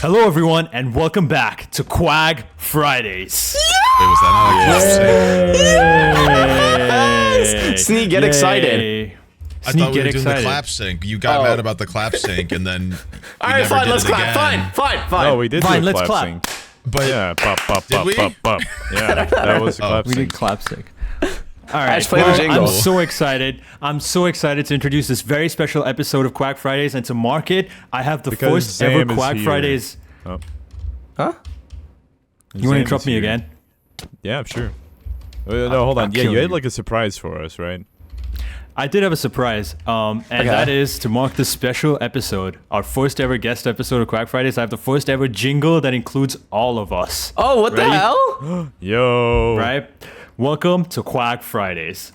Hello, everyone, and welcome back to Quag Fridays. Wait, was that not a clap sync? Yes! Sneeg, get excited. I thought we were doing the clap sync. You got mad about the clap sync, and then Alright, fine, let's clap. Fine. No, we did Fine, do a let's clap clap. sync. But Yeah, pop, pop, Did pop, we? pop, pop. Yeah, that was a clap We sync. did clap sync. All right, Ash, play the jingle. I'm so excited. I'm so excited to introduce this very special episode of Quag Fridays, and to mark it, I have the Because first ever Zam is Quag here. Fridays. Oh. Huh? You want to interrupt me again? Yeah, sure. No, hold on. I'll Yeah, kill you had you. like a surprise for us, right? I did have a surprise, and that is to mark this special episode, our first ever guest episode of Quag Fridays. I have the first ever jingle that includes all of us. Oh, what the Ready? hell? Yo. Right? Welcome to Quag Fridays.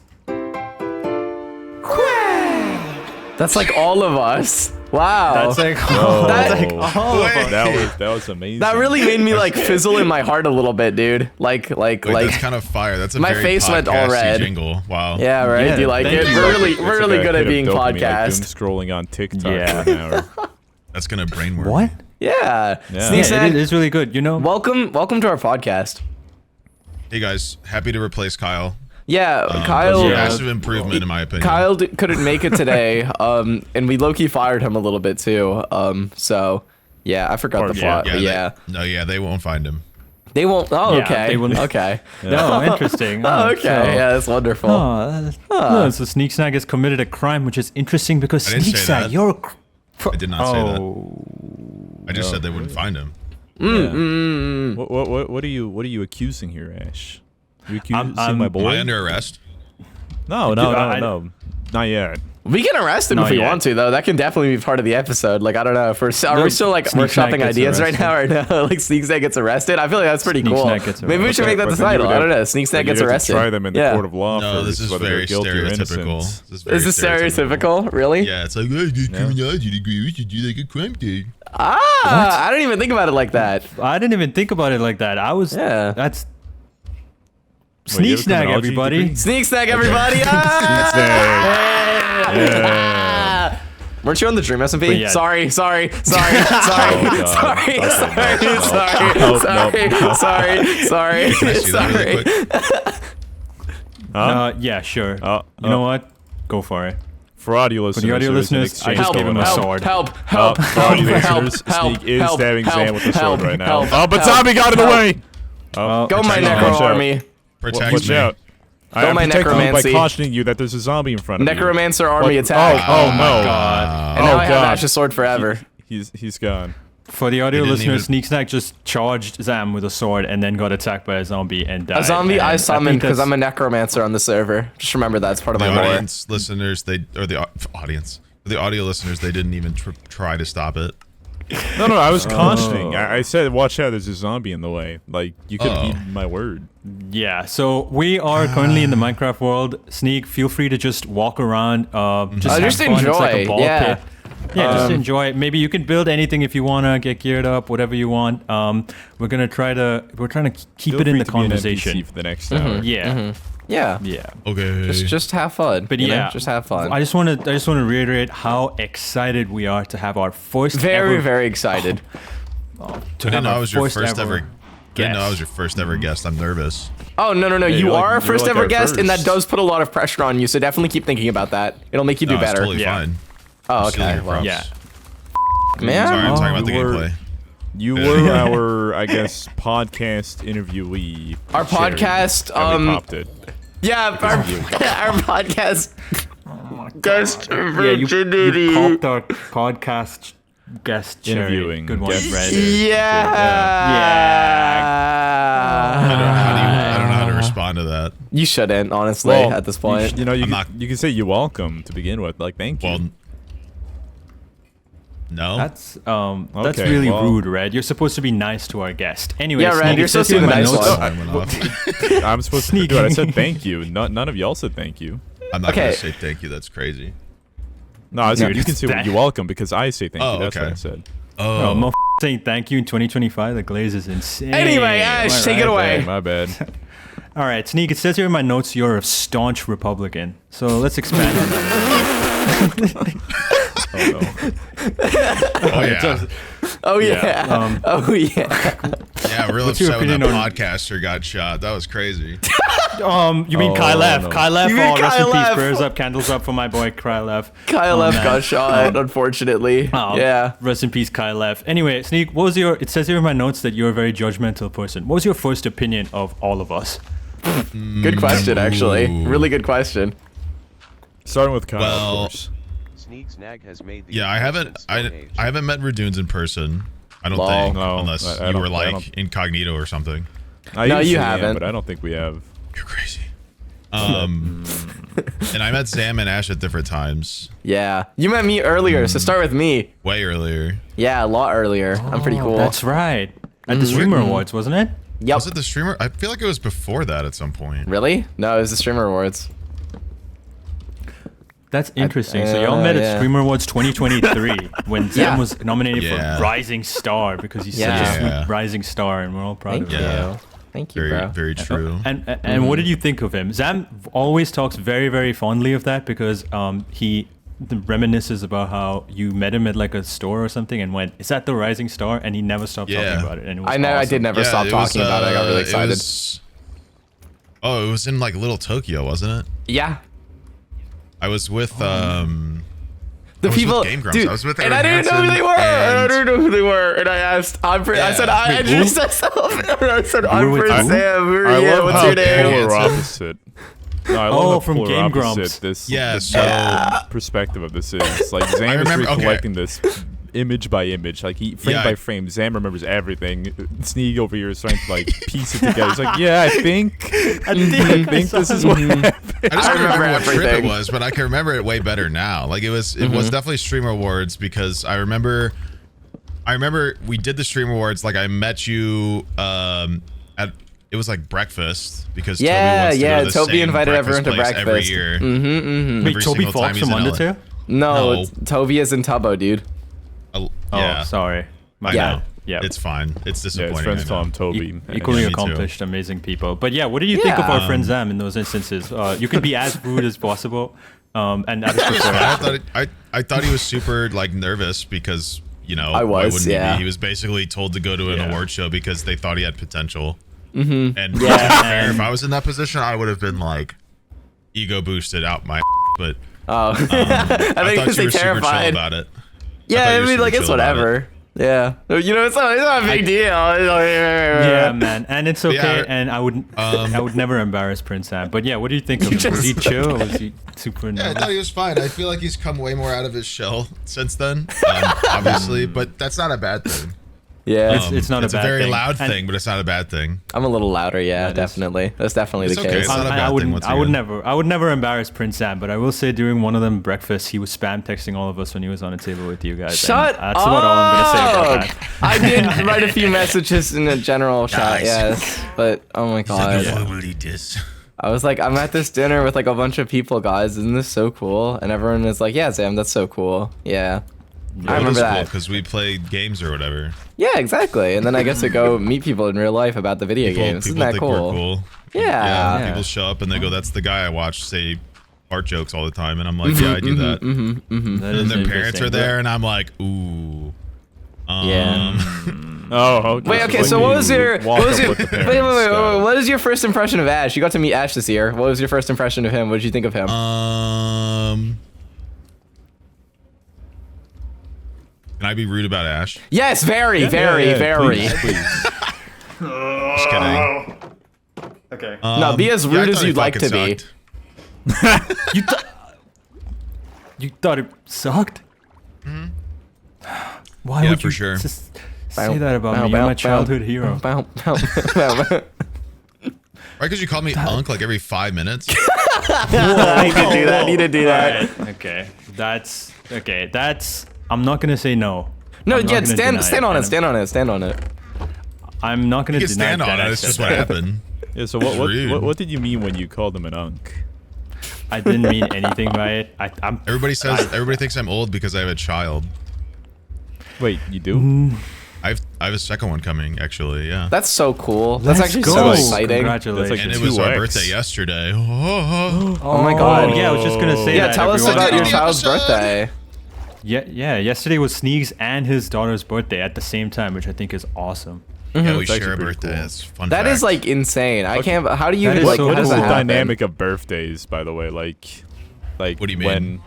That's like all of us. Wow. That's like, Oh, that's like all of us. that was amazing. That really made me like fizzle in my heart a little bit, dude. Like, that's kind of fire. That's a my very face went all podcasty red. Jingle. Wow. yeah, right. Yeah, Do you like thank it? you. We're really good at being podcast. Scrolling on TikTok Yeah. for an hour. That's gonna brainworm. What? Yeah. Yeah. Yeah, Sneegsnag, it is really good, you know? welcome to our podcast. Hey guys, happy to replace Kyle. Yeah, That's a Kyle. massive improvement in my opinion. Kyle couldn't make it today, and we low-key fired him a little bit too. So yeah, I forgot the plot. But yeah, they won't find him. they won't. Oh, Yeah, okay. they will- Okay. No, interesting. Oh, okay. So- Yeah, that's wonderful. No, so Sneegsnag has committed a crime, which is interesting because I didn't say Sneegsnag, that. you're I did not say that. Oh. I just said they wouldn't find him. What are you accusing here, Ash? You accusing I'm- my Am boy? I under arrest? No, not yet. We can arrest him Not if we yet. want to, though. That can definitely be part of the episode. Like, I don't know. Are we still like Sneegsnag workshopping gets ideas right arrested. now, or no? Like Sneegsnag gets arrested. I feel like that's pretty cool. Sneegsnag gets Maybe we should arrested. make that the But then you title. would I don't know. have- Sneegsnag You'd gets have to arrested. Try them in the yeah. court of law No, this first, is whether very they're guilty or stereotypical. innocent. This very Is this stereotypical? Really? Yeah, it's like, hey, good criminology degree. We should do like a crime thing. Ah, I didn't even think about it like that. I didn't even think about it like that. Yeah. That's Wait, you have a Sneegsnag, Ah! criminology everybody. degree? Sneegsnag, everybody! Ah! Yeah. Weren't you on the Dream S&P? But yeah. Sorry. Oh, God. Sorry. Can I see that really quick? Yeah, sure. Oh, You know what? Go for it. For audio listeners, For the audio there is an listeners, I exchange just gave going him a on. sword. Help! For audio listeners, Sneeg is stabbing Zam with the sword right now. Oh, but zombie got in the way! Oh, Go my Protect me. necro Watch out. army. Protect watch me. out. I Go am my protecting you by necromancy. cautioning you that there's a zombie in front of you. Necromancer army What? attack. Oh, no. God. And now I have God. Ash's sword forever. He's gone. For the audio They didn't listeners, Sneegsnag just charged Zam with a sword and then got attacked by a zombie and died. A zombie And I think summoned because that's- I'm a necromancer on the server. Just remember that's part of The my lore. audience listeners, audience. The audio listeners, they didn't even try to stop it. No, I was cautioning. I said, watch out, there's a zombie in the way. Like, you could Oh. heed my word. Yeah, so we are currently in the Minecraft world. Sneeg, feel free to just walk around. Just Just have fun. It's like a enjoy, ball yeah. pit. Yeah, just enjoy. Maybe you can build anything if you wanna get geared up, whatever you want. We're trying to keep Feel it in free the to be an conversation. NPC for the next hour. Yeah, Yeah. yeah. Okay. Just have fun. But you know? yeah, just have fun. I just want to reiterate how excited we are to have our first very, ever, very excited. to I have didn't know our I was your first ever. guest. Didn't know I was your first ever guest. I'm nervous. Oh, no. Yeah, You you're like- are a you're first like ever our guest, and that first. does put a lot of pressure on you, so definitely keep thinking about that. It'll make you do No, it's better. totally Yeah. fine. Oh, Stealing okay. your Well, props. Yeah. man. Sorry, I'm talking about the you were- gameplay. You were our, I guess, podcast interviewee. Our Sherry, podcast, and we popped it. Yeah, our podcast. Guest Yeah, you popped our podcast guest cherry. Interviewing Good one, guest Red. cherry. I don't know how to respond to that. You shouldn't, honestly, at this point. You know, you I'm can, not- you can say you're welcome to begin with. Like, thank you. Well, no. That's Okay, really well- rude, Red. You're supposed to be nice to our guest. Anyway, Yeah, Red, Sneeg, you're it says supposed to be here in the my nice notes- one. Time went off. I'm supposed to do it. I said thank you. None of y'all said thank you. I'm not Okay. gonna say thank you. That's crazy. No, I said Dude, you can it's say that- you're welcome because I say thank Oh, you. That's okay. what I said. Oh, Oh, I'm saying thank you in 2025. The glaze is insane. Anyway, Ash, Am I take it right? away. My bad. All right, Sneeg, it says here in my notes you're a staunch Republican. So let's expand on that. Oh yeah. Oh yeah. Oh yeah. Yeah, real What's your upset when that opinion on- podcaster got shot. That was crazy. You mean KyleEff? no. KyleEff, You mean rest in peace. KyleEff. Prayers up, candles up for my boy KyleEff. KyleEff got shot, unfortunately. Yeah. Rest in peace, KyleEff. Anyway, Sneeg, what was your? It says here in my notes that you're a very judgmental person. What was your first opinion of all of us? Good question, actually. Really good question. Starting with Kyle, Well, of course. Sneegsnag has made the Yeah, I haven't met Reddoons in person. I don't Lol. think, No, unless I you don't- were I like don't- incognito or something. I No, you usually am, haven't. but I don't think we have. You're crazy. And I met Zam and Ash at different times, Yeah. You met me earlier, so start with me. way earlier. Yeah, a lot earlier. I'm pretty cool. That's right. At the Streamer Awards, wasn't it? Yep. Was it the streamer? I feel like it was before that at some point. Really? No, it was the Streamer Awards. That's interesting. So y'all met at yeah. Streamer Awards 2023 when Zam Yeah. was nominated Yeah. for Rising Star because he's such Yeah. a sweet rising star, and we're all proud Thank of him. Yeah. you. Thank you, Very, bro. very true. And what did you think of him? Zam always talks very, very fondly of that because he reminisces about how you met him at like a store or something and went, "Is that the Rising Star?" And he never stopped Yeah. talking about it. And it was I know. I did awesome. never stop it was, talking about it. I got really it excited. it was in like Little Tokyo, wasn't it? Yeah. I was with The I was people, with Game Grumps. dude, I was with and I Aaron didn't know who they were. Hansen, I didn't know who they were, and I asked. I said I Wait, introduced myself. And I said I'm with who? PrinceZam. Who are I you? love What's how your name? polar Hansen. opposite. No, I love Oh, how from polar Game opposite Grumps. This, Yeah, this so- perspective of this is. Like, Zam is remember- okay. recollecting this image by image, like frame Yeah, by I- frame. Zam remembers everything. Sneeg over here is trying to like piece it together. He's like, yeah, I think this is what happened. I just I don't remember remember what trip it everything. was, but I can remember it way better now. Like it was definitely Streamer Awards because I remember we did the Streamer Awards. Like I met you at it was like breakfast because Yeah, Toby wants to go to the Toby same invited everyone to place every breakfast. year. Wait, Every Toby single time Fox he's from in LA. Undertale? No, No. Toby is in Tubbo, dude. Oh, Yeah, sorry. My Yeah. bad. Yeah. it's fine. It's Yeah, disappointing. his friends I call know. him Toby. Equally Yeah, me too. accomplished, amazing people. But yeah, what do you think of our Yeah. friend Zam in those instances? You can be as rude as possible, and I just prefer I thought I thought he was super like nervous because I why was, wouldn't yeah. he be? He was basically told to go to an Yeah. award show because they thought he had potential. And to be Yeah. fair, if I was in that position, I would have been like ego boosted out my. But Oh, I I think thought because you they were super chill terrified. about it. Yeah, thought you I were mean, super like it's chill about whatever. Yeah, you know, it's not a big deal. Yeah, man, and it's okay. Yeah. And I would never embarrass PrinceZam. But yeah, what do you think of him? Was he chill? Or was he super? Yeah, I nervous? thought he was fine. I feel like he's come way more out of his shell since then, obviously. But that's not a bad thing. Yeah, It's not a It's bad a very thing. loud And- thing, but it's not a bad thing. I'm a little louder. Yeah, That is- definitely. That's definitely It's the okay. case. It's not a bad I thing wouldn't. once I would again. never. I would never embarrass PrinceZam. But I will say, during one of them breakfasts, he was spam texting all of us when he was on a table with you guys. and Shut that's about all I'm gonna say about that. I did write a few messages in the general chat, Nice. yes, but oh my god. I was like, I'm at this dinner with like a bunch of people, guys. Isn't this so cool? And everyone was like, yeah, Sam, that's so cool. Yeah. I remember that. Because we played games or whatever. Yeah, exactly. And then I get to go meet people in real life about the video games. Isn't that think we're cool? Yeah, Yeah. people show up and they go, "That's the guy I watch say art jokes all the time," and I'm like, "Yeah, I do that." That And is their parents interesting. are there, and I'm like, "Ooh." Yeah. Oh, okay. Wait, okay, Like so what you was your walk what was up your with the wait, parents, wait, what is your first impression of Ash? You got to meet Ash this year. What was your first impression of him? What did you think of him? Can I be rude about Ash? Yes, very. Yeah, very. Please, please. Just kidding. Okay. No, be as Yeah, I rude as thought he you'd like to fucking be. sucked. You thought it sucked? Why Yeah, would for you sure. just say that about me? You're my childhood hero. Bow, bow, bow, bow. Right? Because you call me Unk like every 5 minutes. You did do that. You did do that. Alright, okay. That's okay. That's. I'm not gonna say no. No, I'm not yeah, gonna stand deny on it. and Stand on it. I'm not gonna You can deny stand on that it. I It's said just what that. happened. Yeah, so It's rude. what did you mean when you called him an unk? I didn't mean anything by it. I'm. Everybody thinks I'm old because I have a child. Wait, you do? I have a second one coming, actually. Yeah. That's so cool. That's Let's actually go. so exciting. Congratulations. That's And like it was our 2X. birthday yesterday. Oh my god. Yeah, I was just gonna say Yeah, that. tell us everyone. about your the child's episode. birthday. Yeah. Yesterday was Sneeg's and his daughter's birthday at the same time, which I think is awesome. Yeah, we That's share a actually pretty birthday. cool. That's fun. That fact. is like insane. I can't. How do you That is like? so how What does is cool. the that happen? dynamic of birthdays, by the way? Like What do you mean? when,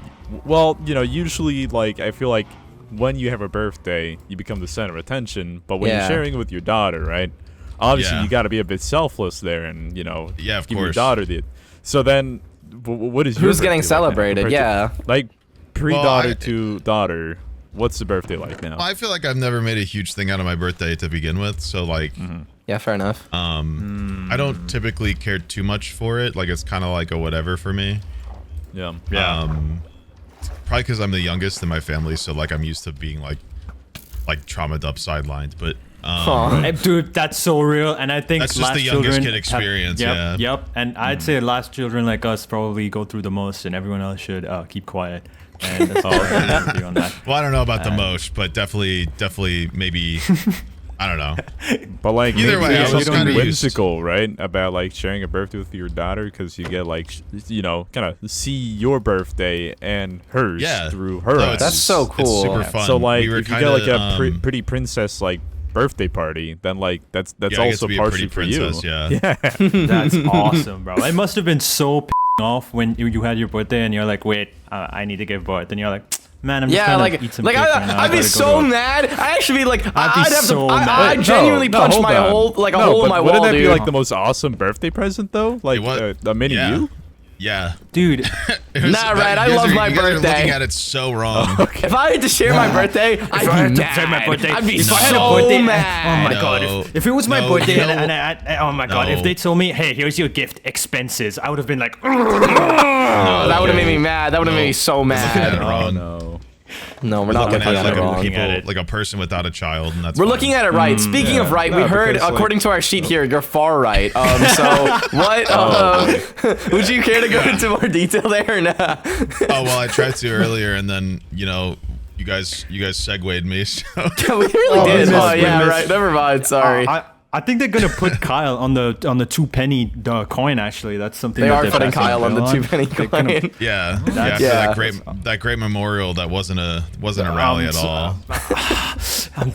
well, you know, usually like I feel like when you have a birthday, you become the center of attention. But when Yeah. you're sharing it with your daughter, right? Obviously, Yeah. you got to be a bit selfless there, and you know, Yeah, of give your course. daughter the. So then, what is your Who's getting birthday like now celebrated? compared Yeah. to, like pre-daughter Well, to daughter. What's the birthday like now? I feel like I've never made a huge thing out of my birthday to begin with. So like, Yeah, fair enough. I don't typically care too much for it. Like it's kind of like a whatever for me. Yeah. Probably because I'm the youngest in my family, so like I'm used to being like traumatized up sidelined. But Aw. Dude, that's so real, and I think That's just last the youngest children kid experience, Yep, yeah. yep. And I'd say last children like us probably go through the most, and everyone else should keep quiet. And that's all I have to do on that. well, I don't know about the most, but definitely maybe. I don't know. But like Either maybe way, I there's was something kinda used. whimsical, right, about like sharing a birthday with your daughter because you get like you know kind of see your birthday and hers Yeah. through her No, eyes. That's so It's cool. super Yeah. fun. So like We were if you get like a kinda, pretty princess like birthday party, then like that's yeah, I get also to be a partially pretty for princess, you. yeah. That's awesome, bro. It must have been so off when you had your birthday, and you're like, wait, I need to give birth, and you're like, man, I'm just Yeah, trying like, to eat some like cake right now. I'd be gotta go so to work." mad. I actually be like, I'd be I'd have so to, mad. I Wait, genuinely punch hold my on. whole, like a No, hole in but my wouldn't wall, that dude. be like the most awesome birthday present though? Like what? a mini Yeah. you? Yeah. Dude, It was- Nah, that- Red, I you guys love are- my you guys are birthday. looking at it so wrong. If I had to share my birthday, I'd if I had be to share my mad. birthday, I'd be if so I had a birthday, mad. oh my No. god, if it was my No, birthday, you know- and oh my god, if No. they told me, hey, here's your gift, expenses, I would have been like, Oh, that would have made me mad. That would have made me so Looking at mad. it wrong. No. No, we're not Looking looking at at it it like wrong. looking at it. like a person without a child, and that's We're fine. looking at it right. Speaking of right, we No, heard, because, like- according to our sheet here, you're far right. So what? Would you care to go into more detail there or not? Oh well, I tried to earlier, and then you guys segued me. So. We really did. we Oh missed- yeah, we right. Never mind. Sorry. I think they're gonna put Kyle on the 2-penny coin. Actually, that's something They that are they're putting passing Kyle on the bill 2-penny They're gonna- coin. Yeah, That's- yeah. yeah. That great memorial that wasn't a rally at all.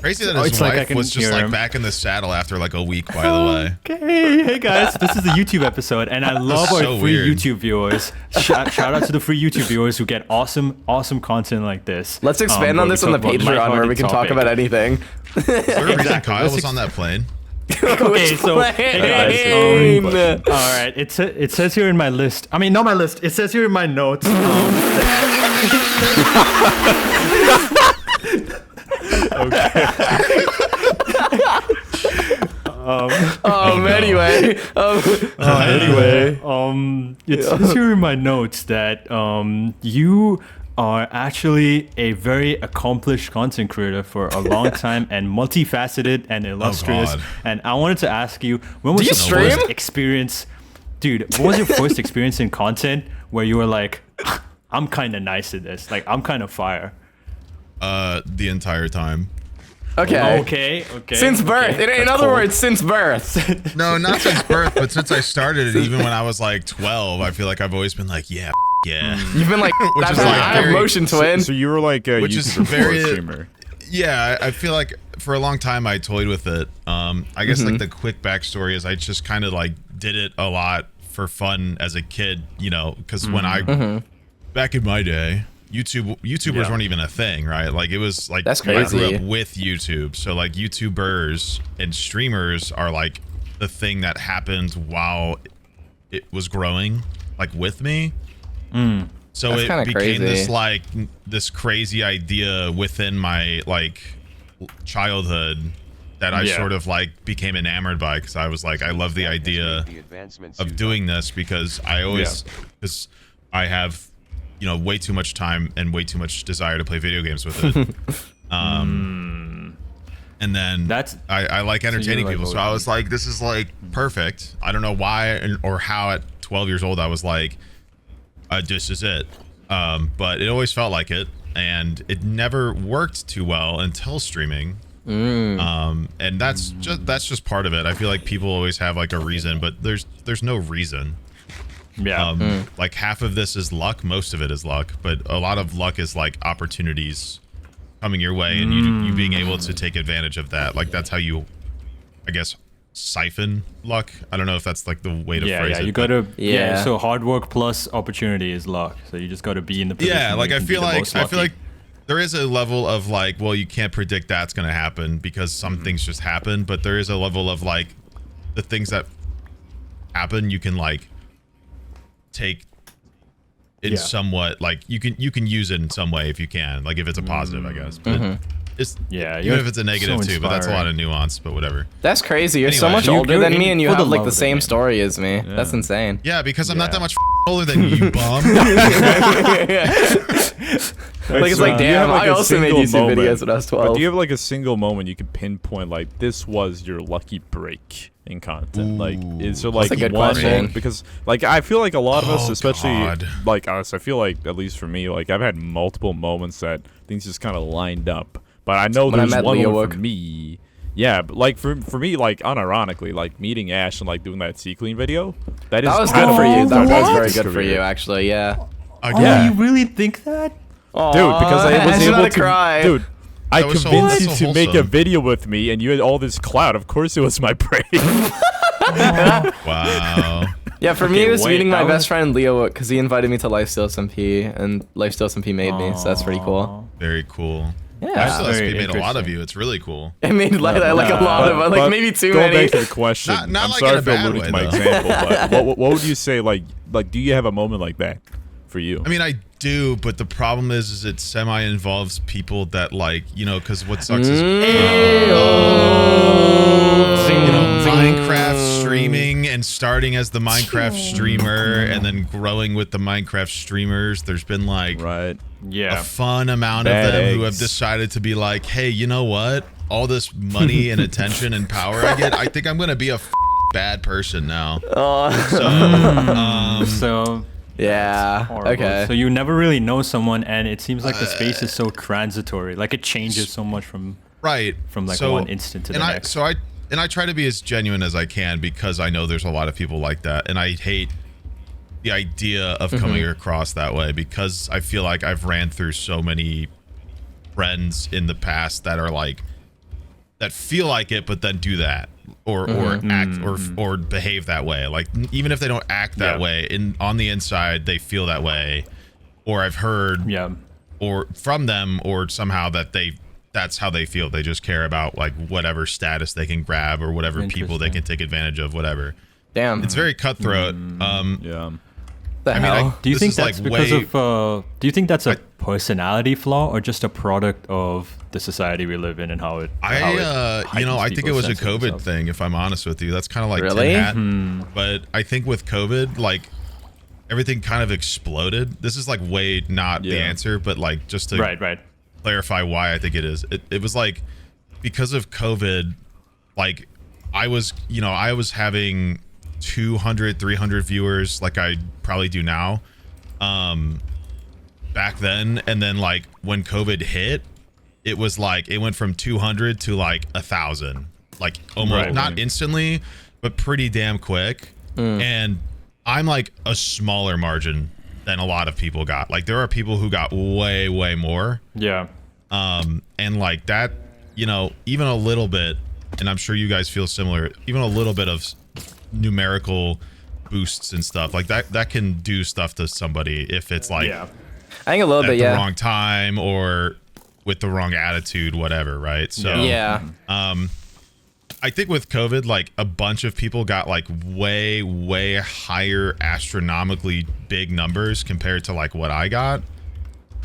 Crazy that his it's like I wife can was just hear like him. back in the saddle after like a week. By the way, Okay, hey guys, this is the YouTube episode, and I love our so free weird. YouTube viewers. Shout out to the free YouTube viewers who get awesome content like this. Let's expand where on we this on the talk about Patreon where we can talk lighthearted about anything. there's a reason Kyle Let's was on that plane. Okay, so hey guys, plane? all right, it says here in my list. I mean, not my list. It says here in my notes. Anyway. It says here in my notes that you are actually a very accomplished content creator for a long time and multifaceted and illustrious. God. And I wanted to ask you, when was you your stream? first experience, dude? What was your first experience in content where you were like, I'm kind of nice at this, like I'm kind of fire? The entire time. Okay. Okay. Since birth. okay. In That's other cold. words, since birth. No, not since birth, but since I started it, even when I was like 12, I feel like I've always been like, yeah, yeah. You've been like, Which that's is how like I have very- motion twin. So you were like a Which is YouTuber before very- a streamer. Yeah, I feel like for a long time I toyed with it. I guess like the quick backstory is I just kind of like did it a lot for fun as a kid, because when I back in my day, YouTubers weren't even a thing, right? Like it was like That's I grew crazy. up with YouTube, so like YouTubers and streamers are like the thing that happened while it was growing, like with me. So That's it kinda became this crazy. like this crazy idea within my like childhood that I sort of like became enamored by, because I was like, I love the idea of doing this because I always I have way too much time and way too much desire to play video games with it. And then I like entertaining like, people, so I was like, this is like perfect. I don't know why or how at 12 years old I was like, this is it. But it always felt like it, and it never worked too well until streaming. And that's just part of it. I feel like people always have like a reason, but there's no reason. Like half of this is luck, most of it is luck, but a lot of luck is like opportunities coming your way and you being able to take advantage of that. Like that's how you, I guess, siphon luck. I don't know if that's like the way to phrase it. You gotta so hard work plus opportunity is luck. So you just gotta be in the position. Yeah, like I feel like there is a level of like, well, you can't predict that's gonna happen because some things just happen, but there is a level of like the things that happen you can like take in somewhat, like you can use it in some way if you can, like if it's a positive, I guess. But it's even if it's a negative too, but that's a lot of nuance, but whatever. That's crazy. You're so much older than me and you have like the same story as me. That's insane. Yeah, because I'm not that much older than you, bum. Like it's like, damn, I also made YouTube videos when I was 12. But do you have like a single moment you can pinpoint like this was your lucky break in content? Like is there like one moment? Because like I feel like a lot of us, especially like us, I feel like at least for me, like I've had multiple moments that things just kind of lined up. But I know there's one for me. Yeah, but like for me, like unironically, like meeting Ash and like doing that C-Clean video. That was good for you. That was very good for you, actually. Yeah. You really think that? Aww, dude, because I was able to cry. Dude, I convinced you to make a video with me and you had all this clout. Of course it was my break. Wow. Yeah, for me it was meeting my best friend Leo because he invited me to Lifesteal SMP and Lifesteal SMP made me, so that's pretty cool. Very cool. Yeah, Lifesteal SMP made a lot of you. It's really cool. It made like a lot of like maybe too many. Going back to the question, not I'm like sorry in a for bad alluding way, to my though. example, but what would you say like do you have a moment like that for you? I mean, I do, but the problem is it semi involves people that like, you know, because what sucks is Minecraft streaming and starting as the Minecraft streamer and then growing with the Minecraft streamers. There's been like a fun amount of them who have decided to be like, hey, you know what? All this money and attention and power I get, I think I'm gonna be a bad person now. So yeah. Okay. So you never really know someone, and it seems like the space is so transitory. Like it changes so much from like one instant to the next. I try to be as genuine as I can because I know there's a lot of people like that, and I hate the idea of coming across that way because I feel like I've ran through so many friends in the past that are like that feel like it, but then do that. Or act or behave that way. Like even if they don't act that way, on the inside they feel that way. Or I've heard or from them or somehow that's how they feel. They just care about like whatever status they can grab or whatever people they can take advantage of, whatever. Damn. It's very cutthroat. I mean, do you think that's because of do you think that's a personality flaw or just a product of the society we live in and how it I think it was a COVID thing, if I'm honest with you. That's kind of like Tin Hat. But I think with COVID, like everything kind of exploded. This is like way not the answer, but like just to clarify why I think it is. It was like because of COVID, like I was having 200 300 viewers like I probably do now back then, and then like when COVID hit, it was like it went from 200 to like 1,000, like almost not instantly but pretty damn quick. And I'm like a smaller margin than a lot of people got. Like there are people who got way more, and like that, you know, even a little bit, and I'm sure you guys feel similar, even a little bit of numerical boosts and stuff like that can do stuff to somebody if it's like I think a little bit the wrong time or with the wrong attitude, whatever, right? So I think with COVID, like a bunch of people got like way higher astronomically big numbers compared to like what I got.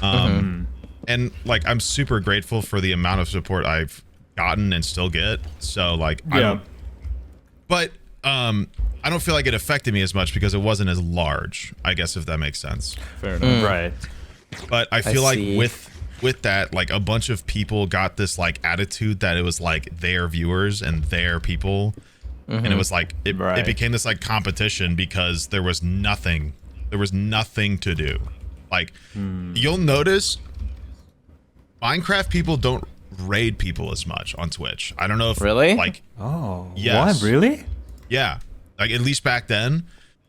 And like I'm super grateful for the amount of support I've gotten and still get. So like I don't feel like it affected me as much because it wasn't as large, I guess, if that makes sense. Fair enough. Right. But I feel like with that, like a bunch of people got this like attitude that it was like their viewers and their people. And it was like it became this like competition because there was nothing to do. Like you'll notice Minecraft people don't raid people as much on Twitch. I don't know if really like what really yeah, like at least back then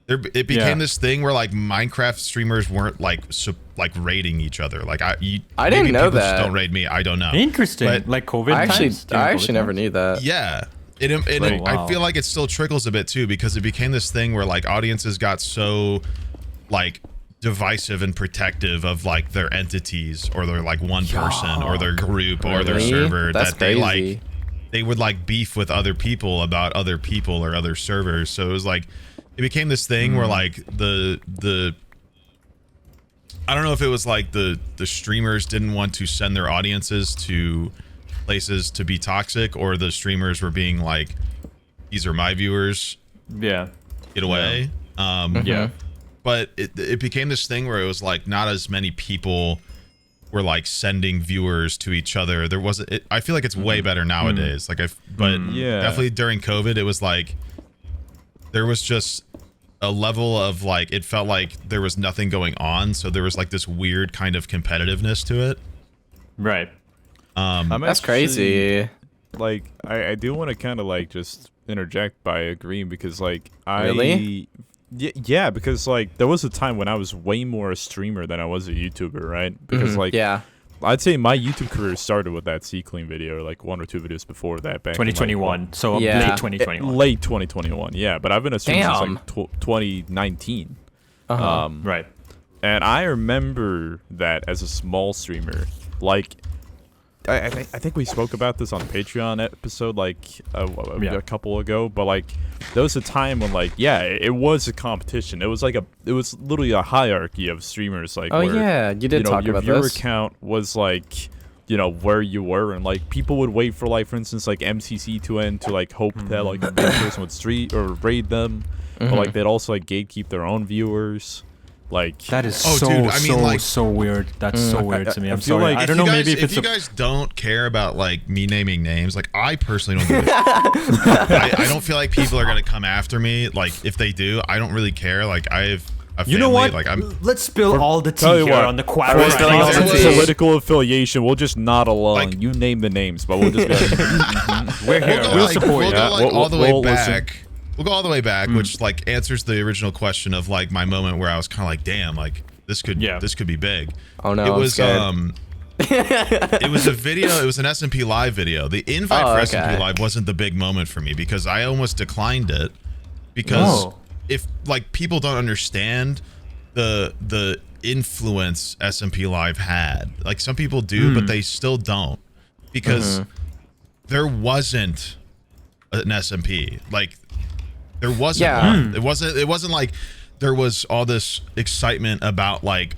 it became this thing where like Minecraft streamers weren't like raiding each other. Like I didn't know that. Don't raid me. I don't know. Interesting. But like COVID. I actually never knew that. Yeah. I feel like it still trickles a bit too, because it became this thing where like audiences got so like divisive and protective of like their entities or their like one person or their group or their server. That's crazy. They would like beef with other people about other people or other servers. So it was like, it became this thing where like the I don't know if it was like the streamers didn't want to send their audiences to places to be toxic, or the streamers were being like, these are my viewers. Yeah. Get away. Yeah. But it became this thing where it was like not as many people were like sending viewers to each other. There wasn't. I feel like it's way better nowadays. Like definitely during COVID, it was like there was just a level of like, it felt like there was nothing going on, so there was like this weird kind of competitiveness to it. Right. That's crazy. Like I do want to kind of like just interject by agreeing, because like Really? Yeah, because like there was a time when I was way more a streamer than I was a YouTuber, right? Because like I'd say my YouTube career started with that C-Clean video, like 1 or 2 videos before that. Back 2021, in, like, so late 2021. Late 2021, yeah. But I've been a streamer since like 2019. Right. And I remember that as a small streamer, like I think we spoke about this on the Patreon episode like a couple ago, but like there was a time when like it was a competition. It was literally a hierarchy of streamers, like you did talk your about viewer this. count was like where you were, and like people would wait for like, for instance, like MCC to end to like hope that like a big person would street or raid them, but like they'd also like gatekeep their own viewers. Like that is so weird. That's so weird to me. I'm sorry. Like I don't know. Maybe if you guys don't care about like me naming names, like I personally don't give I don't feel like people are gonna come after me. Like if they do, I don't really care. Like I have a family. You know what? Like let's spill all the tea here on the Quag Fridays. Political affiliation. We'll just nod along. Like, you name the names, but we'll just be like, we're here. We'll support you. All the way back. We'll go all the way back, which like answers the original question of like my moment where I was kind of like, damn, like this could be big. Oh no, it was it was a video. It was an S&P Live video. The invite for S&P Live wasn't the big moment for me, because I almost declined it, because if like people don't understand the influence S&P Live had, like some people do, but they still don't, because there wasn't an S&P. Like there wasn't one. It wasn't like there was all this excitement about like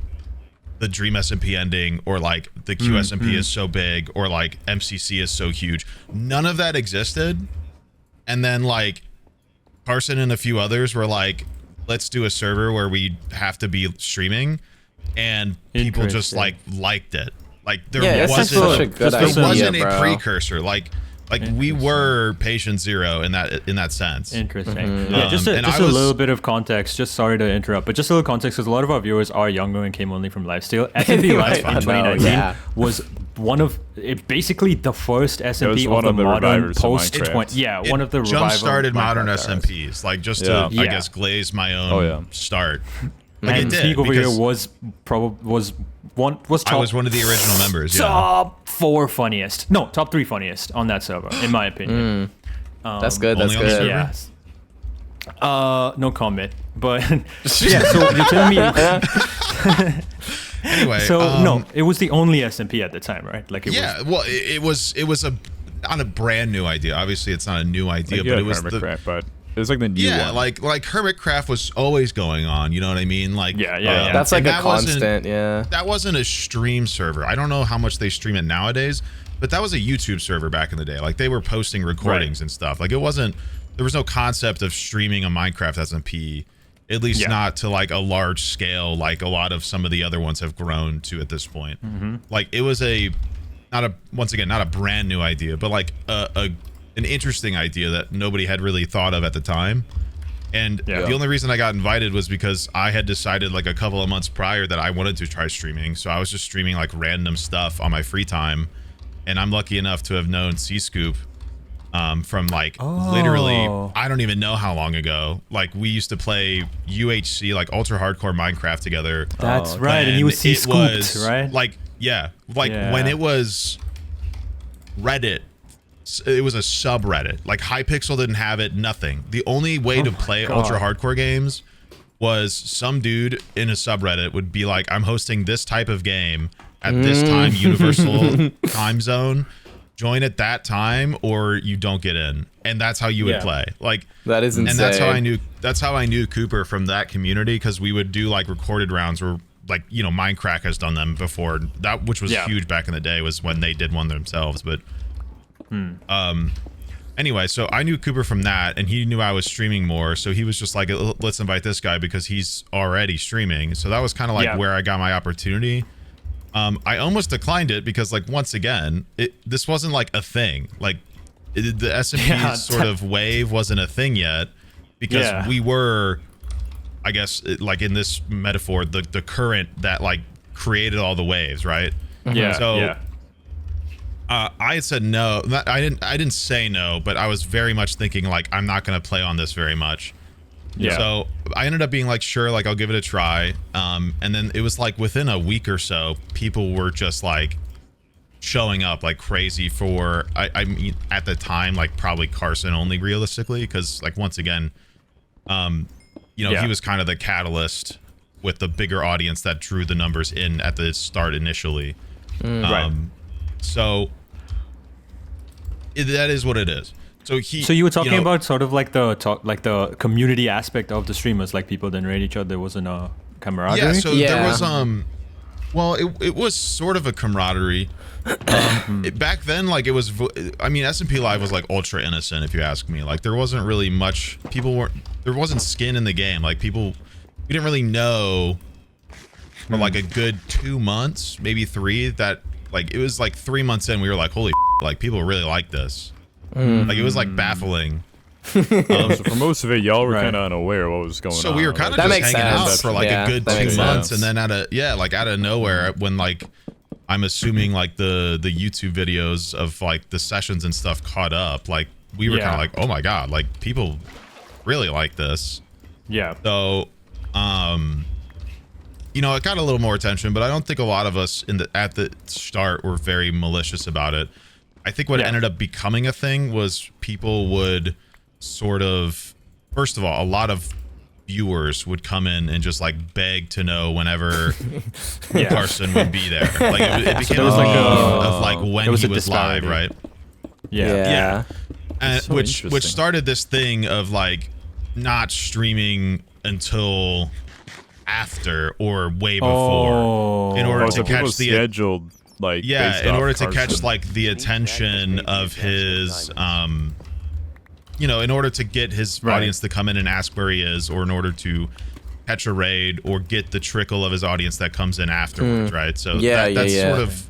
the Dream S&P ending, or like the Q S&P is so big, or like MCC is so huge. None of that existed. And then like Carson and a few others were like, let's do a server where we have to be streaming, and people just like liked it. Like there wasn't a precursor. Like we were patient zero in that sense. Interesting. Yeah, just a little bit of context. Just sorry to interrupt, but just a little context, because a lot of our viewers are younger and came only from Lifesteal. S&P Live in 2019 was one of basically the first S&P of the modern post. One of the jump started modern SMPs. Like just to I guess glaze my own start. Like and Sneeg over here was top. I was one of the original members. Top 4 funniest. No, top 3 funniest on that server, in my opinion. That's good. That's good. Yeah. No comment. But yeah, so you're telling me. Anyway, so no, it was the only S&P at the time, right? Like it was not a brand new idea. Obviously, it's not a new idea, but it was it was like the new one. like Hermitcraft was always going on. You know what I mean? Like that's like a constant. That wasn't a stream server. I don't know how much they stream it nowadays, but that was a YouTube server back in the day. Like they were posting recordings and stuff. Like it wasn't. There was no concept of streaming a Minecraft SMP, at least not to like a large scale, like a lot of some of the other ones have grown to at this point. Like it was not a brand new idea, but like an interesting idea that nobody had really thought of at the time. And the only reason I got invited was because I had decided like a couple of months prior that I wanted to try streaming. So I was just streaming like random stuff on my free time. And I'm lucky enough to have known C-Scoop from like literally, I don't even know how long ago. Like we used to play UHC, like ultra hardcore Minecraft together. That's right, and you would see Scooped, right? Like, when it was Reddit, it was a subreddit. Like Hypixel didn't have it, nothing. The only way to play ultra hardcore games was some dude in a subreddit would be like, I'm hosting this type of game at this time, universal time zone. Join at that time or you don't get in. And that's how you would play. Like that is insane. And that's how I knew Cooper from that community, because we would do like recorded rounds where like, you know, Minecraft has done them before. That which was huge back in the day was when they did one themselves. But anyway, so I knew Cooper from that, and he knew I was streaming more, so he was just like, let's invite this guy because he's already streaming. So that was kind of like where I got my opportunity. I almost declined it because, like, once again, this wasn't like a thing. Like the S&P sort of wave wasn't a thing yet, because we were, I guess, like in this metaphor, the current that like created all the waves, right? So I said no. I didn't say no, but I was very much thinking like, I'm not going to play on this very much. So I ended up being like, sure, like I'll give it a try. And then it was like within a week or so, people were just like showing up like crazy for, I mean, at the time, like probably Carson only realistically, because like, once again, you know, he was kind of the catalyst with the bigger audience that drew the numbers in at the start initially. So that is what it is. So you were talking about sort of like the community aspect of the streamers, like people didn't rate each other. There wasn't a camaraderie. Yeah, so there was well, it was sort of a camaraderie. Back then, like it was. I mean, S&P Live was like ultra innocent, if you ask me. Like there wasn't really much. There wasn't skin in the game. Like we didn't really know for like a good 2 months, maybe 3. That like it was like 3 months in, we were like, holy, like people really like this. Like it was like baffling. So for most of it, y'all were kind of unaware what was going on. So we were kind of just hanging out for like a good 2 months, and then out of nowhere, when like I'm assuming like the YouTube videos of like the sessions and stuff caught up, like we were kind of like, oh my god, like people really like this. So you know, it got a little more attention, but I don't think a lot of us at the start were very malicious about it. I think what ended up becoming a thing was people would sort of, first of all, a lot of viewers would come in and just like beg to know whenever Carson would be there. Like it became a thing of like when he was live, right? And so which started this thing of like not streaming until after or way before in order to catch the scheduled. Like in order to catch like the attention of his you know, in order to get his audience to come in and ask where he is, or in order to catch a raid or get the trickle of his audience that comes in afterwards, right? So that's sort of,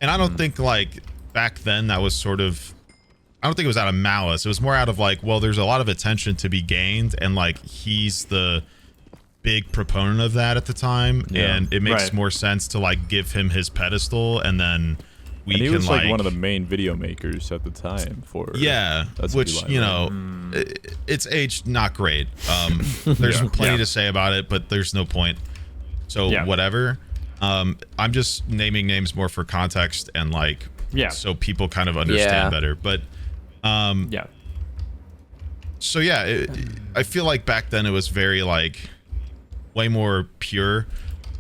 and I don't think like back then that was sort of, I don't think it was out of malice. It was more out of like, well, there's a lot of attention to be gained, and like he's the big proponent of that at the time, and it makes more sense to like give him his pedestal, and then he was like one of the main video makers at the time for which you know it's aged not great. There's plenty to say about it, but there's no point, so whatever. I'm just naming names more for context and like so people kind of understand better, but so I feel like back then it was very like way more pure.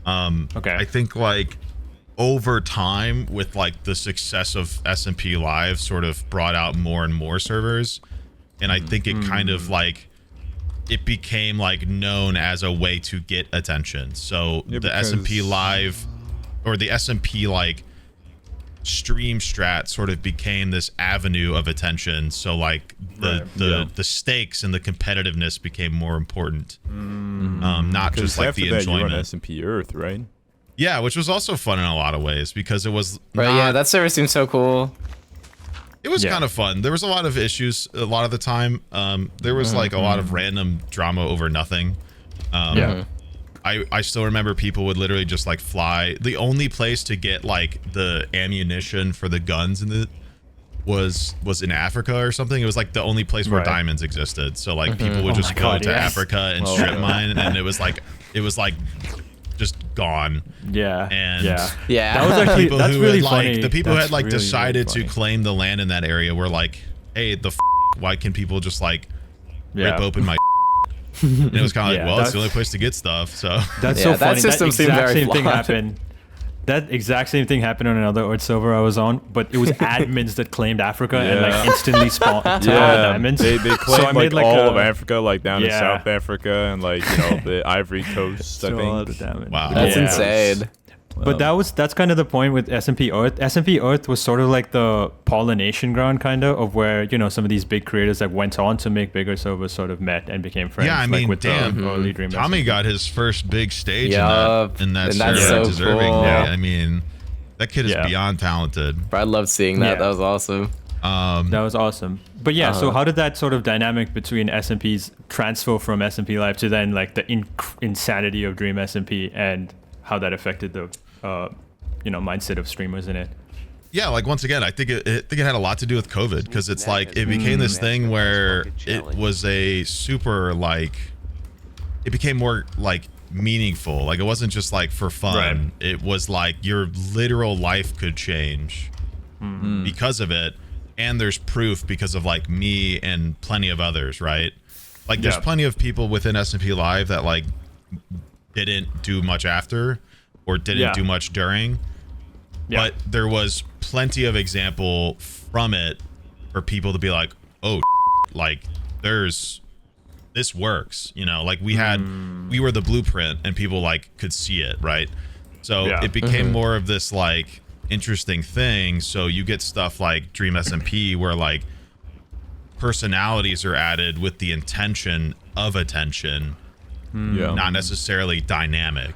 I think like over time with like the success of S&P Live sort of brought out more and more servers, and I think it kind of like it became like known as a way to get attention. So the S&P Live or the S&P like stream strat sort of became this avenue of attention. So like the stakes and the competitiveness became more important, not just like the enjoyment. You run S&P Earth, right? Yeah, which was also fun in a lot of ways because it was that server seems so cool. It was kind of fun. There was a lot of issues a lot of the time. There was like a lot of random drama over nothing. I still remember people would literally just like fly. The only place to get like the ammunition for the guns in the was in Africa or something. It was like the only place where diamonds existed. So like people would just go to Africa and strip mine, and it was like just gone. Yeah. And that was actually that's really funny. The people who had like really, decided really to claim the land in that area were like, hey, why can people just like rip open my and it was kind of like, well, it's the only place to get stuff. So that's so funny. That system seemed very same thing flawed. happened. That exact same thing happened on another Earth server I was on, but it was admins that claimed Africa and like instantly spawned diamonds. They claimed so I made like all of Africa, like down in Yeah. South Africa and like the Ivory Coast. I think. wow, That's insane. But that's kind of the point with S&P Earth. S&P Earth was sort of like the pollination ground kind of where, some of these big creators that went on to make bigger servers sort of met and became friends. Yeah, I mean, with damn, the early Dream Tommy S&P. got his first big stage Yup, in that and server. that's so Deserving. cool. Yeah, I mean, that kid is beyond talented. Brad loved seeing that. Yeah. That was awesome. That was awesome. But yeah, so how did that sort of dynamic between S&Ps transfer from S&P Live to then like the insanity of Dream S&P and how that affected the mindset of streamers in it? Yeah, like once again, I think it had a lot to do with COVID because it's like it became this thing where it was a super like it became more like meaningful. Like it wasn't just like for fun. Right. It was like your literal life could change because of it, and there's proof because of like me and plenty of others, right? Like there's plenty of people within S&P Live that like didn't do much after or didn't do much during. But there was plenty of example from it for people to be like, oh, like this works, like we were the blueprint and people like could see it, right? So it became more of this like interesting thing. So you get stuff like Dream S&P where like personalities are added with the intention of attention, not necessarily dynamic,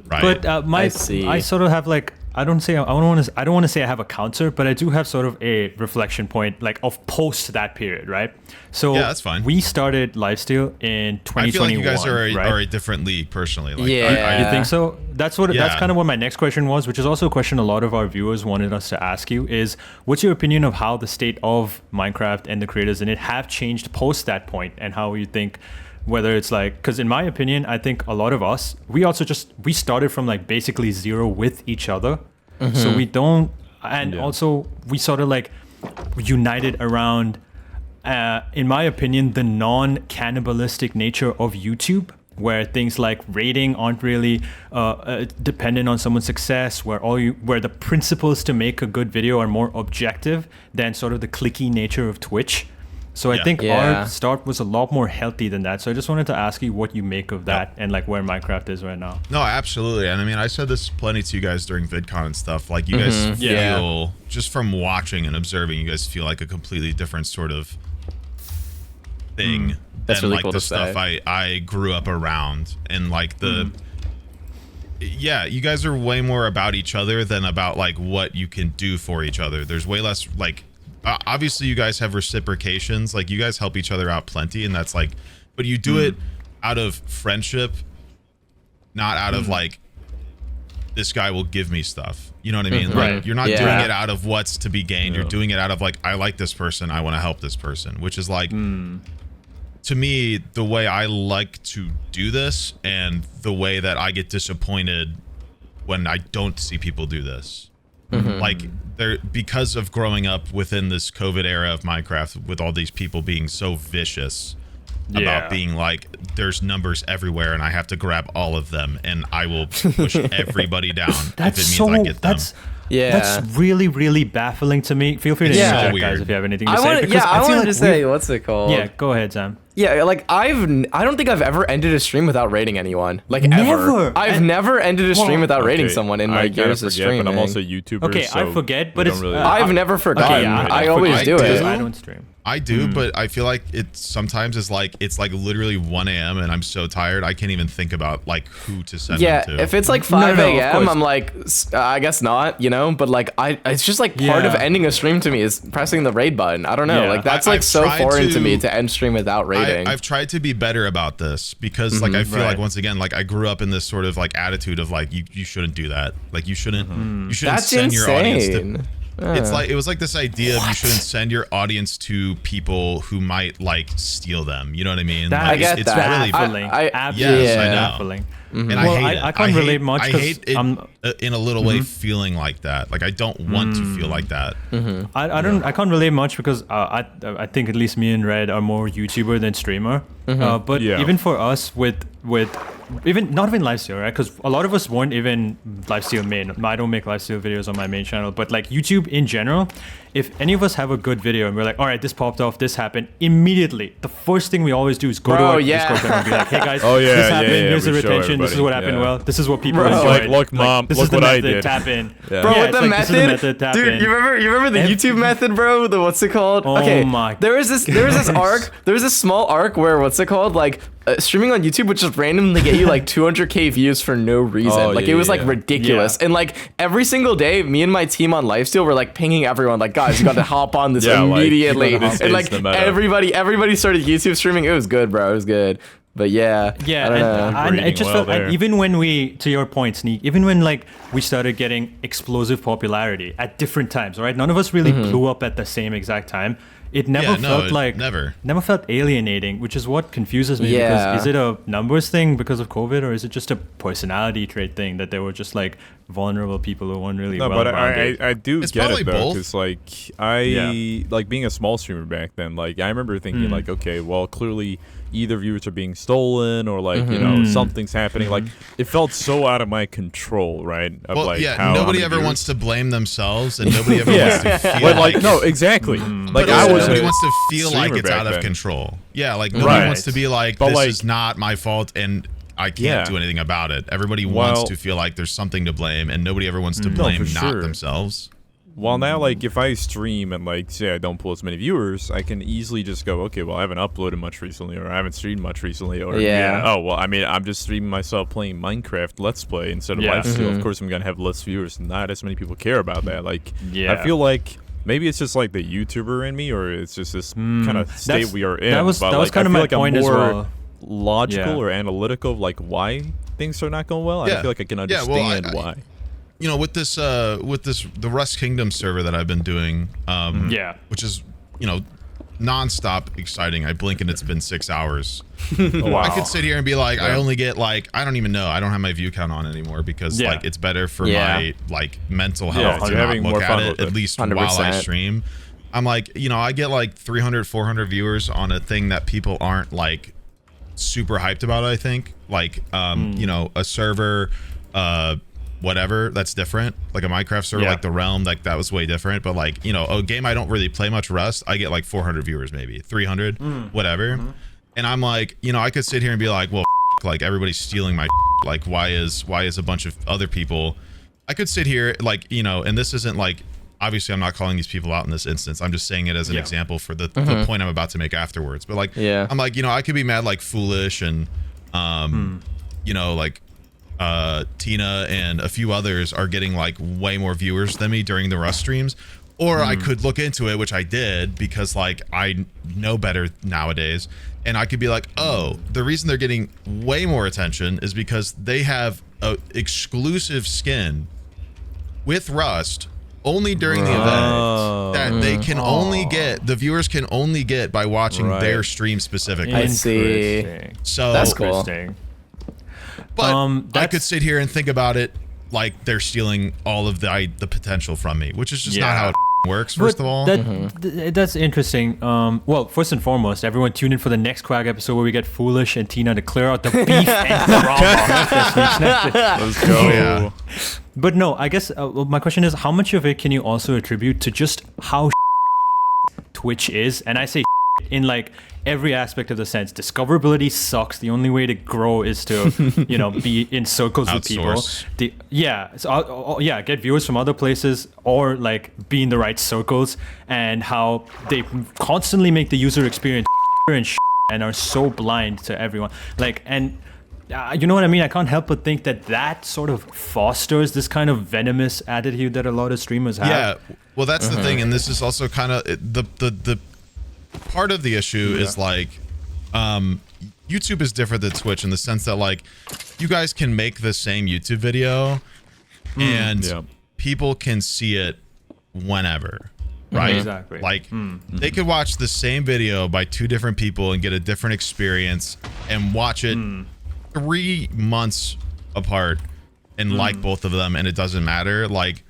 right? But I see. I sort of have like I don't want to say I have a counter, but I do have sort of a reflection point like of post that period, right? So that's fine. We started Lifesteal in 2021. I feel like you guys right? are a different league personally. Like, You think so? That's kind of what my next question was, which is also a question a lot of our viewers wanted us to ask you is, what's your opinion of how the state of Minecraft and the creators in it have changed post that point, and how you think whether it's like, because in my opinion, I think a lot of us, we started from like basically zero with each other. So we don't, and also we sort of like united around, in my opinion, the non-cannibalistic nature of YouTube, where things like rating aren't really dependent on someone's success, where the principles to make a good video are more objective than sort of the clicky nature of Twitch. So I think our start was a lot more healthy than that. So I just wanted to ask you what you make of that and like where Minecraft is right now. No, absolutely. And I mean, I said this plenty to you guys during VidCon and stuff. Like you guys feel, just from watching and observing, you guys feel like a completely different sort of thing That's than really like cool the to stuff say. I grew up around. And like you guys are way more about each other than about like what you can do for each other. There's way less like, obviously you guys have reciprocations, like you guys help each other out plenty, and that's like, but you do it out of friendship, not out of like, this guy will give me stuff, you know what I mean? Like you're not doing it out of what's to be gained. You're doing it out of like, I like this person, I want to help this person, which is like to me the way I like to do this, and the way that I get disappointed when I don't see people do this. Like because of growing up within this COVID era of Minecraft, with all these people being so vicious about being like, there's numbers everywhere and I have to grab all of them and I will push everybody down if it means I get them. That's really, really baffling to me. Feel free to interject, guys, if you have anything to say. I wanted to say, what's it called? Yeah, go ahead, Sam. Yeah, like I don't think I've ever ended a stream without rating anyone. Like Never. ever. I've never ended a stream without rating someone in my years of streaming. But I'm also a YouTuber. Okay, so I forget, but it's really I've never forgotten. I always do it. I don't stream. I do, but I feel like it sometimes is like, it's like literally 1 a.m. and I'm so tired I can't even think about like who to send them to. If it's like 5 a.m. I'm like, I guess not, but like it's just like part of ending a stream to me is pressing the raid button. I don't know, like that's like so foreign to me to end stream without rating. I've tried to be better about this because like I feel like once again, like I grew up in this sort of like attitude of like, you shouldn't do that. Like you shouldn't That's send your audience to, It's like it was like this idea of you shouldn't send your audience to people who might like steal them. You know what I mean? I get it's that. really Absolutely yes, I know. baffling. And Well, I hate it. I can't relate much I 'cause hate it in a little way feeling like that. Like I don't want to feel like that. I can't relate much because I think at least me and Red are more YouTuber than streamer. But even for us with even not even lifestyle, right? Because a lot of us weren't even lifestyle main. I don't make lifestyle videos on my main channel, but like YouTube in general, if any of us have a good video and we're like, all right, this popped off, this happened, immediately the first thing we always do is go to our Discord channel and be like, hey guys, this happened, here's the retention, this is what happened well, this is what people enjoyed. Like, look mom, this look is the what I method, did. tap in. Bro, with the method, tap dude, in. you remember the YouTube method, bro? The what's it called? Oh Okay, my there was this arc. There was this small arc where what's it called? Like streaming on YouTube would just randomly get you like 200k views for no reason. Like it was like ridiculous. And like every single day, me and my team on Lifesteal were like pinging everyone, like guys, you got to hop on this immediately. And like everybody started YouTube streaming. It was good, bro. It was good. But yeah, and it just felt like, even when we, to your point, Sneeg, even when like we started getting explosive popularity at different times, right? None of us really blew up at the same exact time. It never never felt alienating, which is what confuses me. Because is it a numbers thing because of COVID, or is it just a personality trait thing that they were just like vulnerable people who weren't really well-rounded? I do it's get it though, both. because like like being a small streamer back then, like I remember thinking like, okay, well clearly either viewers are being stolen or like you know something's happening. Like it felt so out of my control, right? Of, well, like, how nobody ever wants to blame themselves, and nobody ever wants to feel but like no, exactly. Like nobody wants to feel like it's out of control. Yeah, like nobody wants to be like, this is not my fault and I can't do anything about it. Everybody wants to feel like there's something to blame, and nobody ever wants to blame not themselves. Well, now, like, if I stream and, like, say I don't pull as many viewers, I can easily just go, okay, well, I haven't uploaded much recently, or I haven't streamed much recently, or, oh, well, I mean, I'm just streaming myself playing Minecraft Let's Play instead of Lifesteal. Of course, I'm going to have less viewers. Not as many people care about that. Like, I feel like maybe it's just, like, the YouTuber in me, or it's just this kind of state we are in. That was kind of my point as well. Logical or analytical of, like, why things are not going well. I feel like I can understand why. You know, with this the Rust Kingdom server that I've been doing, which is, you know, nonstop exciting. I blink and it's been 6 hours. I could sit here and be like, I only get like, I don't even know. I don't have my view count on anymore because like it's better for my like mental health to not look at it, at least 100%. While I stream. I'm like, you know, I get like 300, 400 viewers on a thing that people aren't like super hyped about. I think like, you know, a server, whatever, that's different. Like a Minecraft server, like the Realm, like that was way different. But like, you know, a game I don't really play much, Rust, I get like 400 viewers, maybe 300, whatever. And I'm like, you know, I could sit here and be like, well, like everybody's stealing my like why is a bunch of other people. I could sit here like, you know, and this isn't like, obviously I'm not calling these people out in this instance. I'm just saying it as an example for the point I'm about to make afterwards. But like, I'm like, you know, I could be mad like Foolish and you know, like Tina and a few others are getting like way more viewers than me during the Rust streams, or I could look into it, which I did because like I know better nowadays, and I could be like, oh, the reason they're getting way more attention is because they have a exclusive skin with Rust only during the event that they can only get, the viewers can only get by watching their stream specifically. I see. So that's cool. But I could sit here and think about it like they're stealing all of the potential from me, which is just not how it works, first of all. That's interesting. Well, first and foremost, everyone tune in for the next Quag episode where we get Foolish and Tina to clear out the beef and drama. Let's go. But no, I guess my question is, how much of it can you also attribute to just how Twitch is? And I say in like every aspect of the sense. Discoverability sucks. The only way to grow is to, you know, be in circles with people. Get viewers from other places or like be in the right circles, and how they constantly make the user experience and are so blind to everyone. Like, and you know what I mean? I can't help but think that that sort of fosters this kind of venomous attitude that a lot of streamers have. Yeah, well, that's the thing, and this is also kind of the part of the issue is like, YouTube is different than Twitch in the sense that like, you guys can make the same YouTube video, and people can see it whenever, right? Exactly. Like they could watch the same video by 2 different people and get a different experience and watch it 3 months apart and like both of them, and it doesn't matter. Like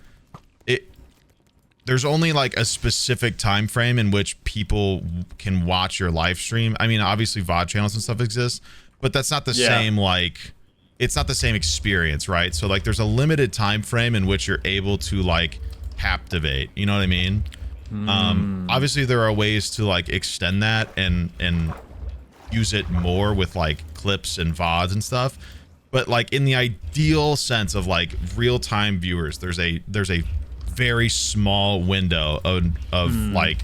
there's only like a specific time frame in which people can watch your live stream. I mean, obviously VOD channels and stuff exist, but that's not the same, like it's not the same experience, right? So like there's a limited time frame in which you're able to like captivate, you know what I mean? Obviously there are ways to like extend that and use it more with like clips and VODs and stuff, but like in the ideal sense of like real-time viewers, there's a very small window of like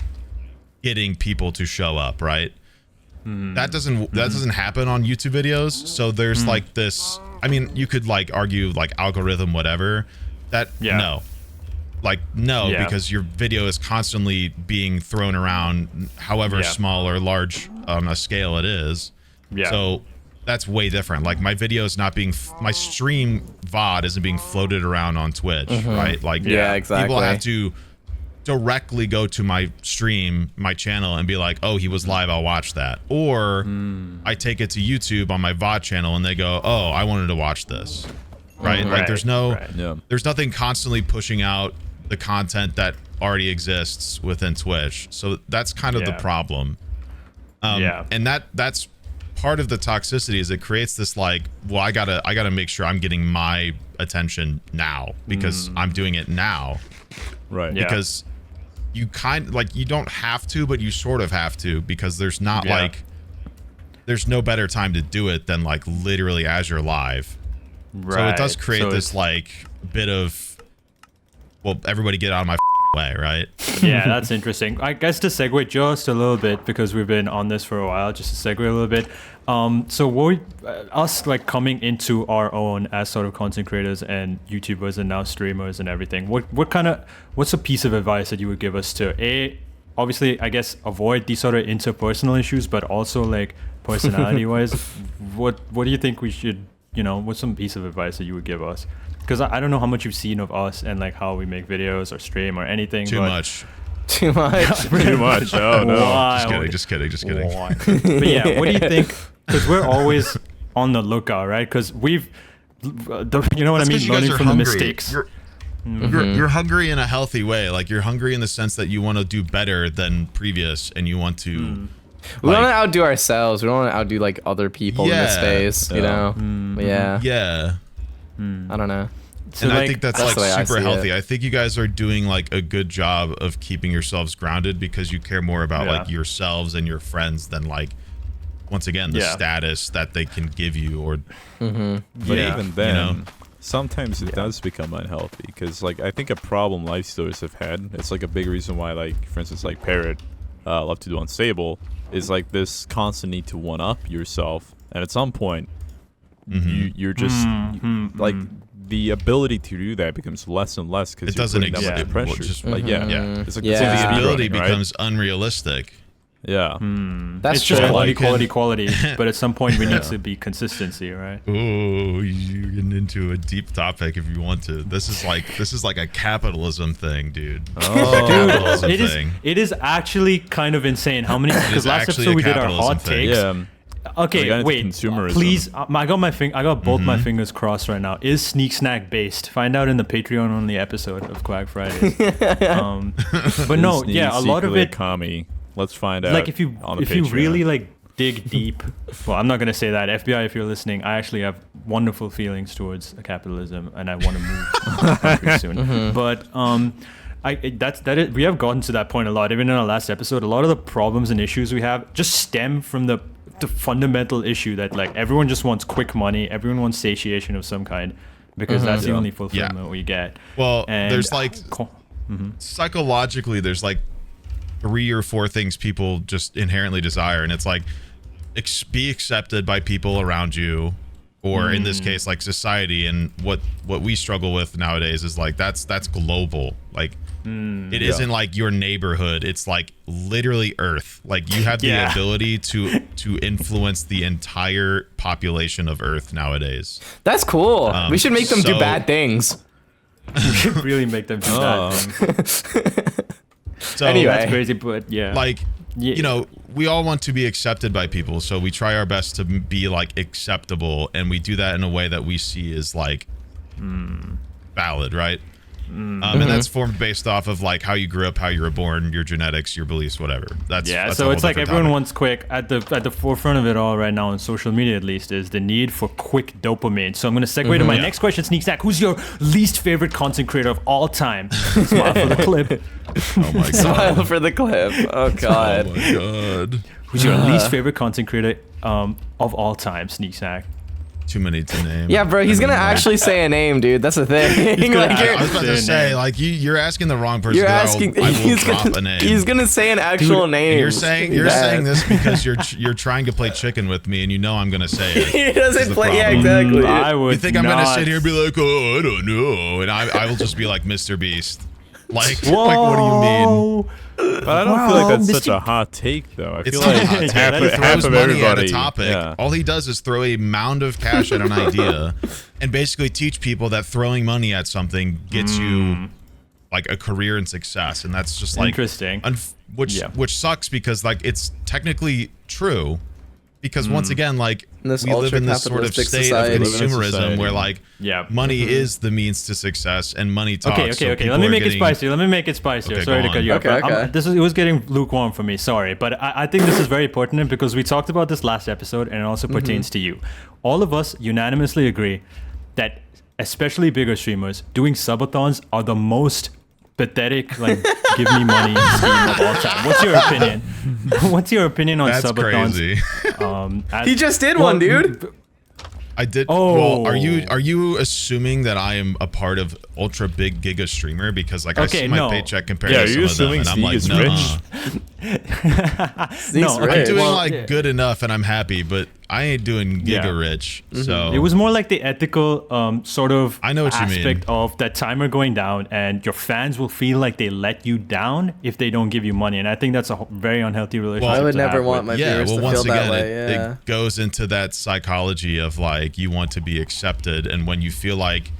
getting people to show up, right? That doesn't happen on YouTube videos. So there's like this, I mean, you could like argue like algorithm, whatever, that no, because your video is constantly being thrown around, however small or large on a scale it is. So that's way different. Like my video is not being, my stream VOD isn't being floated around on Twitch, right? Like exactly. People have to directly go to my stream, my channel, and be like, oh, he was live, I'll watch that. Or I take it to YouTube on my VOD channel and they go, oh, I wanted to watch this, right? Like there's there's nothing constantly pushing out the content that already exists within Twitch. So that's kind of the problem. And that's part of the toxicity, is it creates this like, well, I gotta make sure I'm getting my attention now because I'm doing it now, right? Because you you don't have to, but you sort of have to, because there's not like there's no better time to do it than like literally as you're live. So it does create this like bit of, well, everybody get out of my way, right? Yeah, that's interesting. I guess to segue just a little bit, because we've been on this for a while, just to segue a little bit. So us like coming into our own as sort of content creators and YouTubers and now streamers and everything, what's a piece of advice that you would give us to obviously, I guess, avoid these sort of interpersonal issues, but also like personality wise, what do you think we should, what's some piece of advice that you would give us? Because I don't know how much you've seen of us and like how we make videos or stream or anything. Too much. Too much. Too much. Oh no. Why? Just kidding. But yeah, what do you think? Because we're always on the lookout, right? Because we've, you know what I mean, learning from the mistakes. You're hungry in a healthy way. Like you're hungry in the sense that you want to do better than previous, and you want to. We don't want to outdo ourselves. We don't want to outdo like other people in this space, you know. Yeah. I don't know. So and I think that's like super healthy. I think you guys are doing like a good job of keeping yourselves grounded, because you care more about like yourselves and your friends than like, once again, the status that they can give you, or but even then, sometimes it does become unhealthy, because like I think a problem life stealers have had, it's like a big reason why, like for instance, like Parrot love to do Unstable, is like this constant need to one up yourself, and at some point you're just like the ability to do that becomes less and less, because it doesn't exist. Pressure. It's like it's like the ability becomes unrealistic. That's it's just quality. But at some point we need to be consistency, right? Oh, you're getting into a deep topic if you want to. This is like a capitalism thing, dude. It is actually kind of insane how many, because last episode we did our hot takes. Okay, wait. Consumerism. Please, I got both my fingers crossed right now. Is Sneegsnag based? Find out in the Patreon only episode of Quag Fridays. But no, a lot of it. Commie. Let's find out. Like if you really like dig deep. Well, I'm not gonna say that. FBI, if you're listening, I actually have wonderful feelings towards capitalism, and I want to move pretty soon. But we have gotten to that point a lot. Even in our last episode, a lot of the problems and issues we have just stem from the fundamental issue that like everyone just wants quick money, everyone wants satiation of some kind, because that's the only fulfillment we get. Well, and there's like psychologically, there's like 3 or 4 things people just inherently desire, and it's like be accepted by people around you, or in this case like society. And what we struggle with nowadays is like that's global. Like it isn't like your neighborhood, it's like literally Earth. Like you have the ability to influence the entire population of Earth nowadays. That's cool. We should make them do bad things. really make them do that. So Anyway. That's crazy, but yeah. like, you know, we all want to be accepted by people, so we try our best to be like acceptable, and we do that in a way that we see as like valid, right? And that's formed based off of like how you grew up, how you were born, your genetics, your beliefs, whatever. That's a so whole it's like different everyone topic. wants quick at the forefront of it all right now on social media, at least, is the need for quick dopamine. So I'm going to segue to my next question, Sneegsnag. Who's your least favorite content creator of all time? Smile for the clip. Oh my god. Smile for the clip. Oh god. Oh my god. Who's your least favorite content creator of all time, Sneegsnag? Too many to name. Yeah, bro, he's gonna actually say a name, dude. That's the thing. gonna Like, I was about to Say say, name. like you're asking the wrong person. you're 'cause asking. I will He's drop a gonna. name. He's gonna say an actual name. And you're saying this because you're trying to play chicken with me, and you know I'm gonna say it. He This is doesn't the play. Yeah, problem. exactly. I would You think I'm gonna not. sit here and be like, oh, I don't know, and I will just be like Mr. Beast. Like what do you mean? Whoa. But I don't feel like that's such a hot take, though. I It's feel not like a hot take. Yeah, that is He half throws of money everybody. at a topic. Yeah. All he does is throw a mound of cash at an idea, and basically teach people that throwing money at something gets you like a career and success, and that's just like Interesting. which sucks because like it's technically true, because once again like In this we live in this sort of ultra-capitalistic state society. of We live in a consumerism society. where like Yeah. money is the means to success and money talks. Okay. so Let people me are make it getting- spicier. Let me make it spicier. Okay, Sorry go to cut on. you off. Okay, but okay. it was getting lukewarm for me. Sorry, but I think this is very pertinent because we talked about this last episode, and it also pertains to you. All of us unanimously agree that, especially bigger streamers, doing subathons are the most pathetic, like, give me money scheme of all time. What's your opinion? What's your opinion on That's subathons? crazy. He just did one, dude. I did. Oh. Well, are you assuming that I am a part of ultra big giga streamer because like I Okay, see my no. paycheck compared Yeah, to are some you of them, assuming and I'm Sneeg like, is no. rich? No, rich. I'm doing well, like yeah. good enough, and I'm happy, but I ain't doing giga Yeah. rich. So It was more like the ethical sort of I know what you mean. aspect of that timer going down, and your fans will feel like they let you down if they don't give you money. And I think that's a very unhealthy relationship. I would to never have want with- my yeah. viewers Well, to once feel again, that way. Yeah. it goes into that psychology of like you want to be accepted, and when you feel like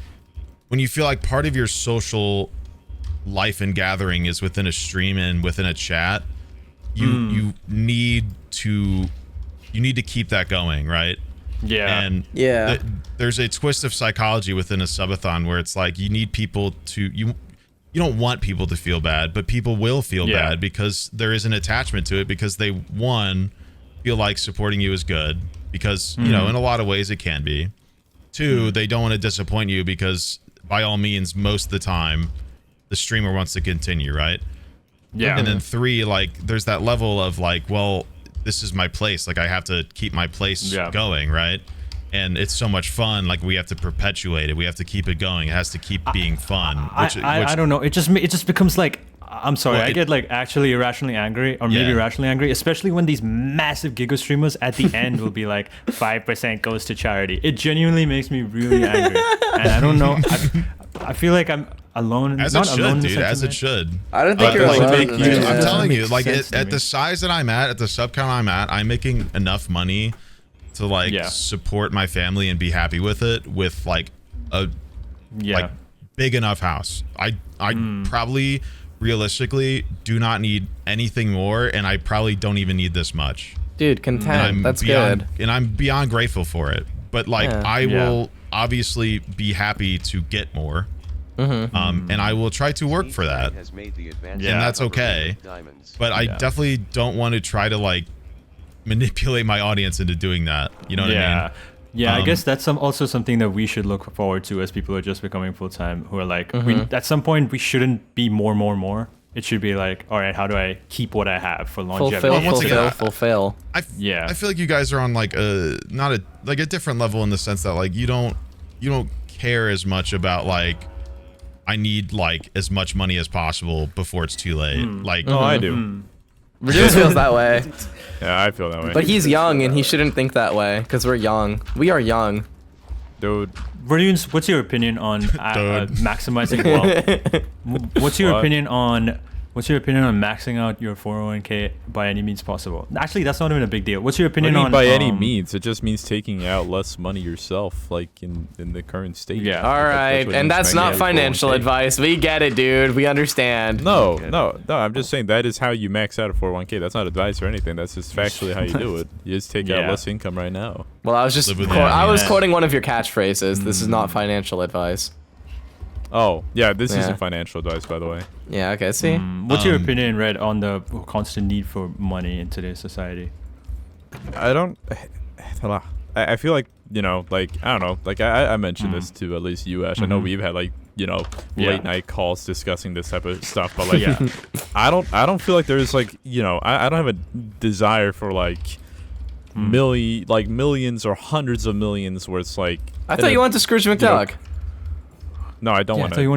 part of your social life and gathering is within a stream and within a chat, you need to keep that going, right? Yeah. And Yeah. there's a twist of psychology within a subathon where it's like you need people to you don't want people to feel bad, but people will feel Yeah. bad because there is an attachment to it, because they feel like supporting you is good because you know in a lot of ways it can be. Two, they don't want to disappoint you because by all means most of the time the streamer wants to continue, right? Yeah. And then three, like there's that level of like, well, this is my place, like I have to keep my place Yeah. going, right? And it's so much fun, like we have to perpetuate it, we have to keep it going, it has to keep being fun, I don't know. It just becomes like, I'm sorry, Well, I get like actually irrationally angry, or maybe Yeah. irrationally angry, especially when these massive giga streamers at the end will be like 5% goes to charity. It genuinely makes me really angry, and I don't know. I feel like I'm alone. as not it should, alone in the dude, as it sentiment. should. I don't think you're like, alone. make in you- that. I'm Yeah. telling you, Makes like sense to at me. the size that I'm at the sub count I'm at, I'm making enough money to like Yeah. support my family and be happy with it, with like a Yeah. like big enough house. I probably realistically do not need anything more, and I probably don't even need this much. Dude, And content. That's beyond, good. and I'm beyond grateful for it. But like Yeah. I Yeah. will obviously be happy to get more, and I will try to work for that. Has made the advanced Yeah. And that's okay. diamonds. But I Yeah. definitely don't want to try to like manipulate my audience into doing that. You know what I mean? Yeah, I Um, guess that's also something that we should look forward to as people are just becoming full time, who are like, at some point we shouldn't be more. It should be like, all right, how do I keep what I have for longevity? Fulfill, once again, fulfill. Yeah. I feel like you guys are on like a a different level in the sense that like you don't care as much about like I need like as much money as possible before it's too late. Like Oh, I do. Reddoons feels that way. Yeah, I feel that way. But he's young and he shouldn't think that way because we're young. We are young. Dude, Reddoons, what's your opinion on Dude. maximizing wealth? What's your What? opinion on What's your opinion on maxing out your 401k by any means possible? Actually, that's not even a big deal. What's your opinion on by any means? It just means taking out less money yourself, like in the current state. Yeah. All right, and that's not financial advice. We get it, dude. We understand. No. I'm just saying that is how you max out a 401k. That's not advice or anything. That's just factually how you do it. You just take out less income right now. Well, I was just quoting one of your catchphrases. This is not financial advice. Oh, yeah, this isn't financial advice, by the way. Yeah, okay, see? What's your opinion, Red, on the constant need for money in today's society? I feel like, you know, like, I don't know, like, I mentioned this to at least you, Ash. I know we've had, like, you know, late night calls discussing this type of stuff, but, like, I don't feel like there's, like, you know, I don't have a desire for, like, millions or hundreds of millions where it's, like... I thought you wanted to Scrooge McDuck. No, I don't want to. I thought you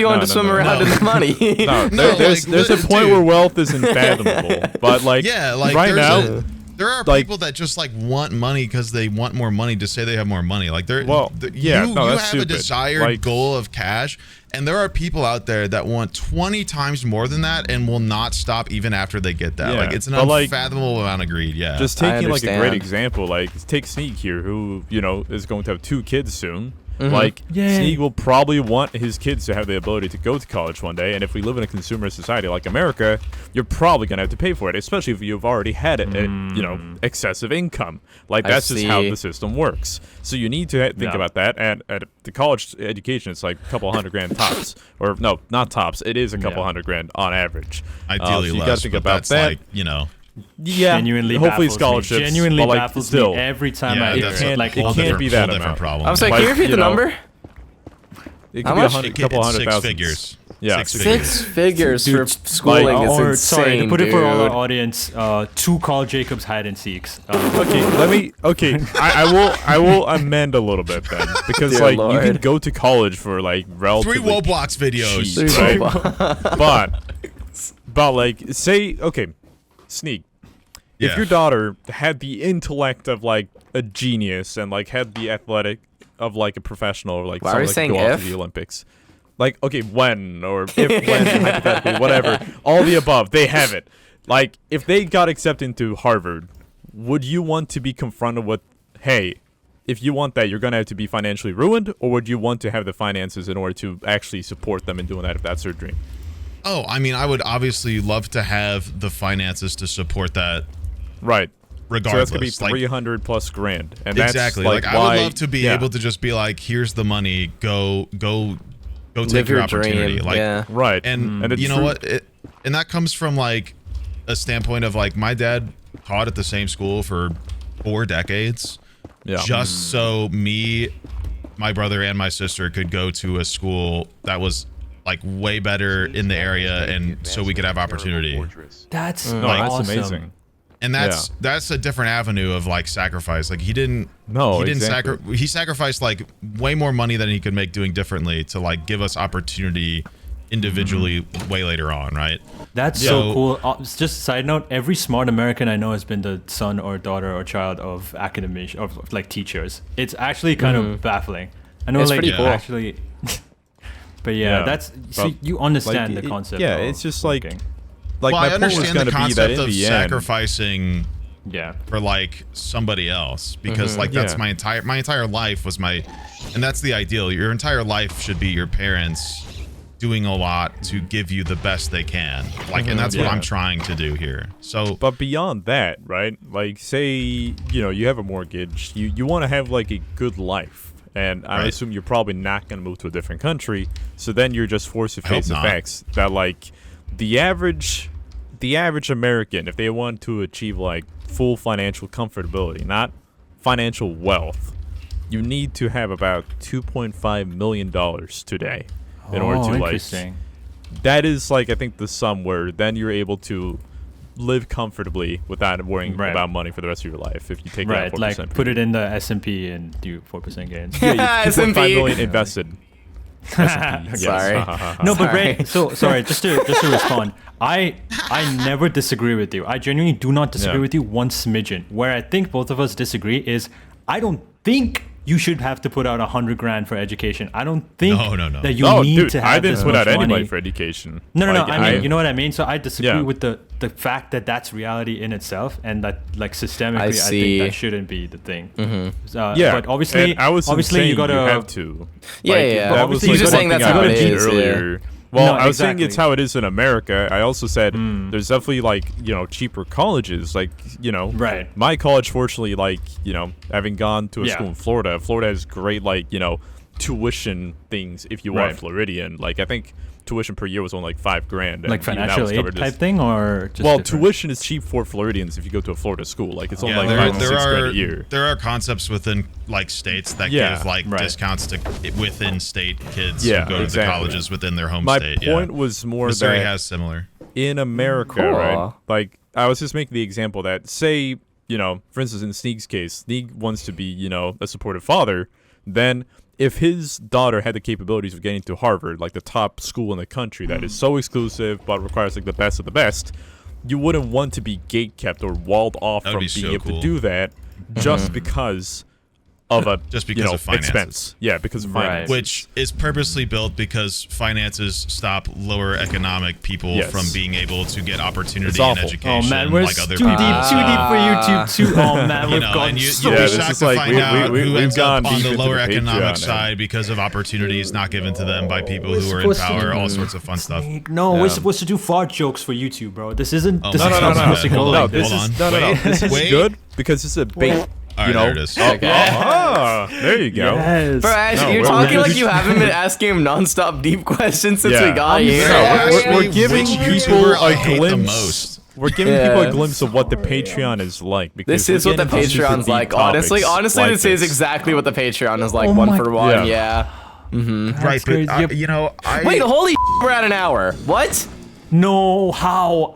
wanted to swim around in the money. There's a point where wealth is unfathomable, but like, right now, there are people that just like want money because they want more money to say they have more money. Like you have a desired goal of cash, and there are people out there that want 20 times more than that and will not stop even after they get that. Like it's an unfathomable amount of greed. Yeah. Just taking like a great example, like take Sneeg here, who is going to have 2 kids soon. Like, Sneeg will probably want his kids to have the ability to go to college one day, and if we live in a consumer society like America, you're probably going to have to pay for it, especially if you've already had excessive income. Like, that's just how the system works. So you need to think about that, and at the college education, it's like a couple $100,000 tops. Or, no, not tops. It is a couple $100,000 on average. Ideally so you less, got to think about that. Like, you know... Yeah, genuinely hopefully scholarships. Genuinely like, baffles still, me every time I hear it. Like, it can't be that amount. Problem. I'm sorry, can you repeat the number? It could be a couple hundred thousand. 6 figures. Yeah, 6 figers for schooling is insane, sorry, to put it for all dude. our audience, 2 Carl Jacobs hide and seeks. I will amend a little bit then, because Dear like Lord. you can go to college for like relatively 3 Roblox videos. cheap, right? but like say Sneeg. If your daughter had the intellect of like a genius and like had the athletic of like a professional or like someone that could go off to the Olympics, like when or if when hypothetically whatever, all the above, they have it. Like if they got accepted into Harvard, would you want to be confronted with, hey, if you want that, you're gonna have to be financially ruined, or would you want to have the finances in order to actually support them in doing that if that's their dream? Oh, I mean, I would obviously love to have the finances to support that. Right. Regardless. So that's gonna be 300 plus grand, and exactly. That's like I would love to be able to just be like, here's the money, go take your opportunity. Dream. Like, right. And you know what? And that comes from like a standpoint of like my dad taught at the same school for 4 decades, just so me, my brother, and my sister could go to a school that was like way better in the area, and so we could have opportunity. That's that's awesome. amazing. And that's a different avenue of like sacrifice. Like he didn't he sacrificed like way more money than he could make doing differently to like give us opportunity individually way later on, right? That's so cool. Just a side note, every smart American I know has been the son or daughter or child of academicians, of like teachers. It's actually kind of baffling. I know, it's like pretty cool. actually but that's you understand the concept. Yeah, it's just like working. Well, my I point was understand going the to be that concept in of the sacrificing end, for like somebody else, because like that's my entire life was and that's the ideal. Your entire life should be your parents doing a lot to give you the best they can. Like, and that's what I'm trying to do here. So, but beyond that, right? Like, say you have a mortgage, you want to have like a good life. And I assume you're probably not going to move to a different country. So then you're just forced to face the facts that like the average American, if they want to achieve like full financial comfortability, not financial wealth, you need to have about $2.5 million today in order to like. That is like I think the sum where then you're able to live comfortably without worrying about money for the rest of your life. If you take out 4%, like put it in the S&P and do 4% gains. Yeah, $2.5 million invested. Sorry. No, but Ray, sorry, just to respond, I never disagree with you. I genuinely do not disagree with you one smidgen. Where I think both of us disagree is I don't think you should have to put out 100 grand for education. I don't think No. that you No, need dude, to have I didn't this put much out any money. money for education. No. Like, I mean, you know what I mean. So I disagree Yeah. with the fact that that's reality in itself, and that like systemically, I see. think that shouldn't be the thing. Yeah, but obviously, and I was obviously you gotta have to. Yeah, Like, yeah. but That obviously was you're like just saying one that's thing how I it mentioned is, earlier. Well, No, I was saying exactly. it's how it is in America. I also said there's definitely like cheaper colleges. Like Right. my college, fortunately, like having gone to a Yeah. school in Florida, Florida has great like tuition things if you are Right. Floridian. Like I think tuition per year was only like $5,000. and like even that financial was aid covered type as- thing, or just Well, different? tuition is cheap for Floridians if you go to a Florida school. Like it's only like there, $5 to there $6,000 are a year. there are concepts within like states that Yeah, give like right. discounts to within state kids Yeah, who go to the exactly. colleges within their home My state. point was more Missouri that has similar. in America, Cool. right? Like I was just making the example that say, for instance, in Sneeg's case, Sneeg wants to be, a supportive father. Then if his daughter had the capabilities of getting to Harvard, like the top school in the country that is so exclusive but requires like the best of the best, you wouldn't want to be gatekept or walled off That from would be being so able cool. to do that just because of a Just because of finances. expense. Yeah, because of Right. finances. Which is purposely built because finances stop lower economic people Yes. from being able to get opportunity It's in awful. education Oh man, we're like other too people. deep for YouTube too. Oh man, You we've know, gone and so you'll Yeah, be this shocked is to like- find we- out we- who we've ends gone up on deep the into lower the Patreon economic now. side because of opportunities not given to them by people We're who are in supposed to power, do- all sorts of fun stuff. No, we're supposed to do fart jokes for YouTube, bro. This isn't. Oh, This no, is no, not no, supposed to go hold no, like this this. is no. This is Wait. good because it's a bait. All right, know? there it is. There you go. Yes. Bro, Ash, No, you're we're- talking we're- like you haven't been asking him nonstop deep questions since Yeah. we got I'm here. so- Ask We're me giving which people YouTuber I a hate the glimpse. most. We're giving Yeah. people a glimpse of what the Patreon is like. Because This is we're what the getting into Patreon's deep like. Honestly, topics like this is this. exactly what the Patreon is like, Oh one my- for one. Yeah. Yeah. Right, crazy. but Yep. Wait, holy we're at an hour. What? No, how?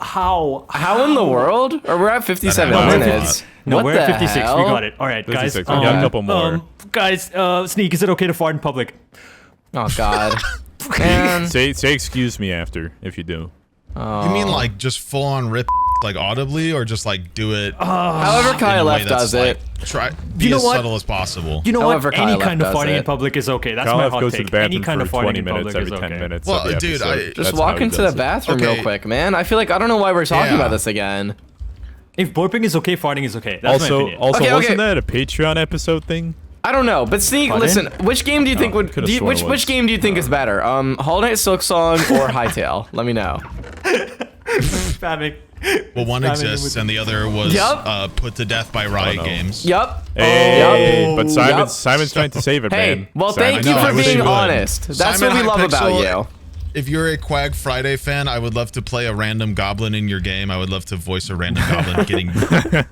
How in the world? Or we're at 57 That happens a minutes. No, What we're the at 56. hell? We got it. All right, guys. 56. We got a couple more. Guys, Sneeg, is it okay to fart in public? Oh God. Man. Say excuse me after if you do. You mean like just full on rip like audibly, or just like do it? However in a way KyleEff that's, does like, it. Try be know as what? subtle as possible. You know However, what? Any KyleEff kind of does farting in it. public is okay. That's my KyleEff hot goes to take. the bathroom Any kind for of farting 20 in minutes public every is 10 okay. minutes. Well, of the dude, episode. Just That's walk how he into the does it. bathroom real Okay. quick, man. I feel like I don't know why we're talking Yeah. about this again. If burping is okay, farting is okay. That's my opinion. Also, Okay, wasn't okay. that a Patreon episode thing? I don't know, but Sneeg, Pardon? listen. Which game do you think would? could've sworn it was. Which game do you think is better? Hall Night Silk Song or Hightail? Let me know. Spamming. Well, one Spamming exists, with- and the other was Yup. put to death by Riot Games. Yup. Hey, Oh, but yup. Simon's trying to save it, Hey, man. well, Simon- thank I you know, I for wish being you would. honest. That's Simon what we love about Hypixel, you. If you're a Quag Friday fan, I would love to play a random goblin in your game. I would love to voice a random goblin getting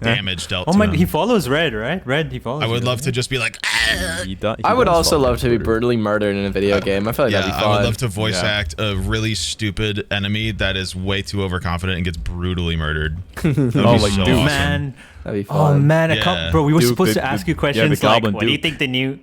damage dealt Oh to my, him. he follows Red, right? Red, he follows. I would Red, love right? to just be like, "Ah!" He I would does also follow love to be Twitter. brutally murdered in a video game. I feel like Yeah, that'd be I fun. would love to voice Yeah. act a really stupid enemy that is way too overconfident and gets brutally murdered. That would Oh, be like so Duke. awesome. Man. That'd be Oh fun. man, I Yeah. can't, bro. We were Duke, supposed the- to ask you yeah, the questions like, Goblin what do you Duke. think the new?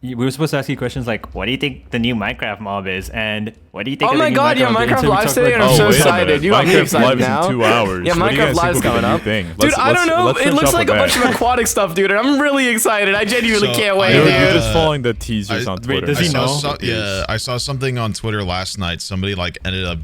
We were supposed to ask you questions like, what do you think the new Minecraft mob is, and what do you think? Oh of the my new God, yeah, mob is? Minecraft Until we Live's talk today, about- and I'm so wait a excited. minute. You got me Minecraft excited Live is now. in 2 hours. Yeah, What do you Minecraft guys think Live's will be the coming new up. thing? Dude, I don't know. let's It finish looks off like a with bunch that. of aquatic stuff, dude. And I'm really excited. I genuinely So, can't wait, I- You're dude. just following the teasers on Twitter. does he know? I saw something on Twitter last night. Somebody like ended up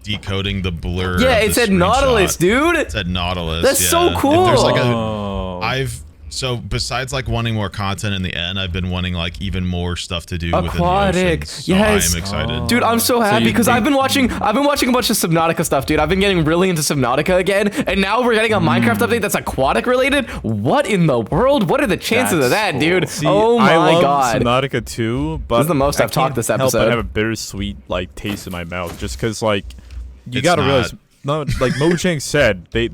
decoding the blur. Yeah, of it the said screenshot. Nautilus, dude. It said Nautilus. That's yeah. so If there's like Oh. so besides like wanting more content in the end, I've been wanting like even more stuff to do within the Aquatic, oceans. So yes. I am excited. Dude, I'm so happy you because think- I've been watching a bunch of Subnautica stuff, dude. I've been getting really into Subnautica again, and now we're getting a Minecraft update that's aquatic related. What in the world? What are the chances of That's that, dude? cool. See, Oh I my love God. Subnautica too, but This is the most I I've talked can't this help episode. but have a bittersweet like taste in my mouth, just because like you It's gotta not. realize. No, like Mojang said, they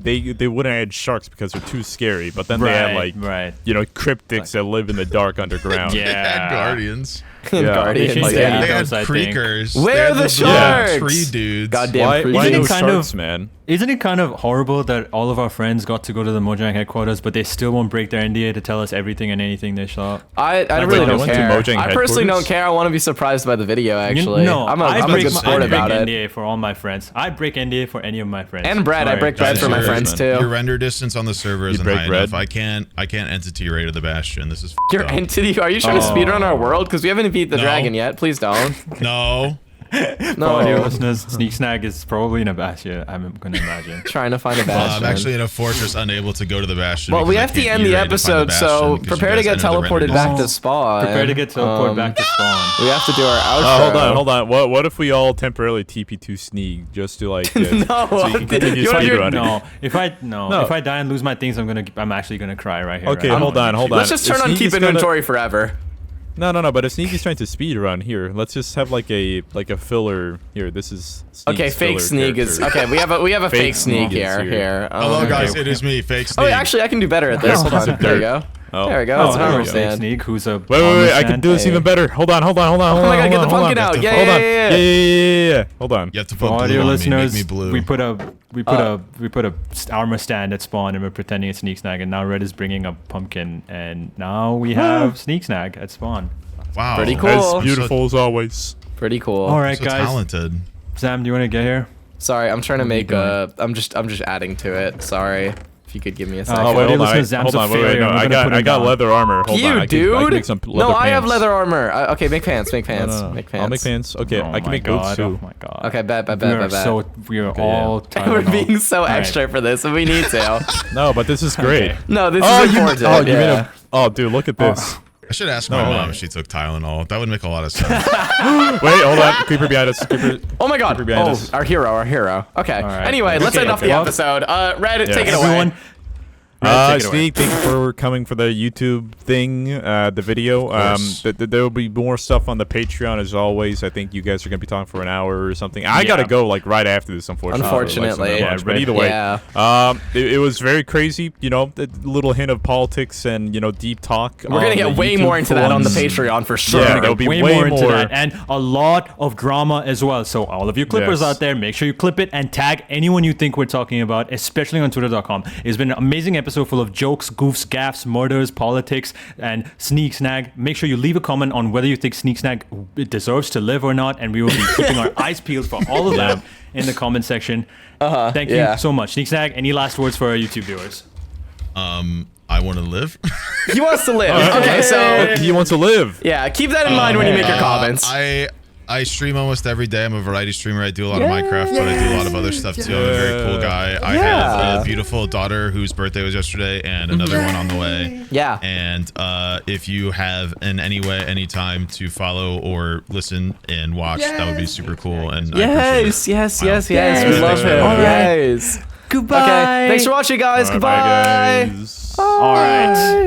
wouldn't add sharks because they're too scary. But then they had like right. cryptics that live in the dark underground. Yeah. And Guardians. Guardian. Like, They yeah. had Those, I think. creekers. Where They had are the little sharks? Tree dudes. Goddamn Why creatures. Isn't no it kind sharks, of- man? Isn't it kind of horrible that all of our friends got to go to the Mojang headquarters, but they still won't break their NDA to tell us everything and anything they saw? I Like, really they don't went to care. Mojang I personally don't headquarters? care. I want to be surprised by the video, actually. No, I'm a I good sport about break it. NDA for all my friends. I break NDA for any of my friends. And Brad, I Sorry. break bread Guys, for my your- friends, too. Your render distance on the server isn't break high bread? enough. I can't entity rate of the Bastion. This is Your up. entity? Are you trying to speedrun our world? Because we haven't beat the No. dragon yet. Please don't. No. For all your No. listeners, Sneegsnag is probably in a bastion, I'm going to imagine. Trying to find a I'm bastion. actually in a fortress, unable to go to the Bastion. Well, we because have I to can't end the E-rate to find episode, Bastion so because you prepare to guys get entered the render teleported back to distance. spawn. Prepare to get teleported back to spawn. We have to do our outro. Hold on. What if we all temporarily TP to Sneeg just to like? No, so you can continue you wanna do- speedrunning? No, if No. I die and lose my things, I'm actually gonna cry right here. Okay, right now. hold on. Let's just turn If on Sneeg keep is gonna- inventory forever. No. But if Sneeg is trying to speed run here, let's just have like a filler here. This is Sneeg's Okay, fake filler Sneeg is character. okay. We have a fake Sneeg Sneeg is here. here. Hello, Okay. guys. It is me, Fake Oh, Sneeg. actually, I can do better at this. Hold on. There we go. Oh. There we go. Oh, It's an there armor we go. stand. Sneeg, who's a Wait! I can do this Hey. even better. Hold on. Oh my God, get the pumpkin out. Yeah, Hold on. yeah. Yeah. Hold on. You have to For put all blue your on me. listeners, Make me blue. we put a armor stand at spawn and we're pretending it's Sneegsnag, and now Red is bringing a pumpkin, and now we have Sneegsnag at spawn. Wow. Pretty cool. As beautiful as always. Pretty cool. All right, So guys. talented. Sam, do you want to get here? Sorry, I'm trying to make doing? I'm just adding to it. Sorry. If you could give me a second. Oh, Oh, wait, wait, hold on. listeners, Zam's a Wait. failure. No, We're I gonna put him got down. leather armor. Hold You, on. I dude. can make some leather No, I have pants. leather armor. Okay, make pants. Make pants. No. Make pants. I'll make pants. Okay, Oh I can my make god, boots too. Oh my god. Okay, bet. We are Okay, all We're Tylenol. being so All right. extra for this, and we need to. No, but this is great. Okay. No, this Oh, is you important. made yeah. a. Oh, dude, look at this. I should ask No, my hold mom on. if she took Tylenol. That would make a lot of sense. Wait, hold on. Creeper behind us. Creeper. Oh my god. Creeper behind Oh, us. our hero. Okay. right. Anyway, let's Okay, end off okay. the Well, episode. Red, take it away. Everyone, Red, take it away. Sneeg, thank you for coming for the YouTube thing, the video. course. There will be more stuff on the Patreon as always. I think you guys are gonna be talking for an hour or something. I gotta go like right after this, unfortunately. Unfortunately. Yeah, but either way, Yeah. it was very crazy. You know, a little hint of politics and deep talk. We're gonna on get the way YouTube more into for that on the once. Patreon for sure. Yeah, there'll be way more into that, and a lot of drama as well. So all of you clippers Yes. out there, make sure you clip it and tag anyone you think we're talking about, especially on Twitter.com. It's been an amazing episode full of jokes, goofs, gaffes, murders, politics, and Sneegsnag. Make sure you leave a comment on whether you think Sneegsnag deserves to live or not, and we will be keeping our eyes peeled for all of them in the comment section. Thank you yeah. so much. Sneegsnag, any last words for our YouTube viewers? I want to live. He wants to live. Okay, so He wants to live. yeah, keep that in mind when you make your comments. I stream almost every day. I'm a variety streamer. I do a lot of Minecraft, but I do a lot of other stuff too. I'm a very cool guy. I have a beautiful daughter whose birthday was yesterday and another one on the way. Yeah. And if you have in any way, any time to follow or listen and watch, that would be super cool. And I appreciate it. Yes. We love him. All right. Yes. Goodbye. Okay. Thanks for watching, guys. All right, bye, Goodbye. guys. All right.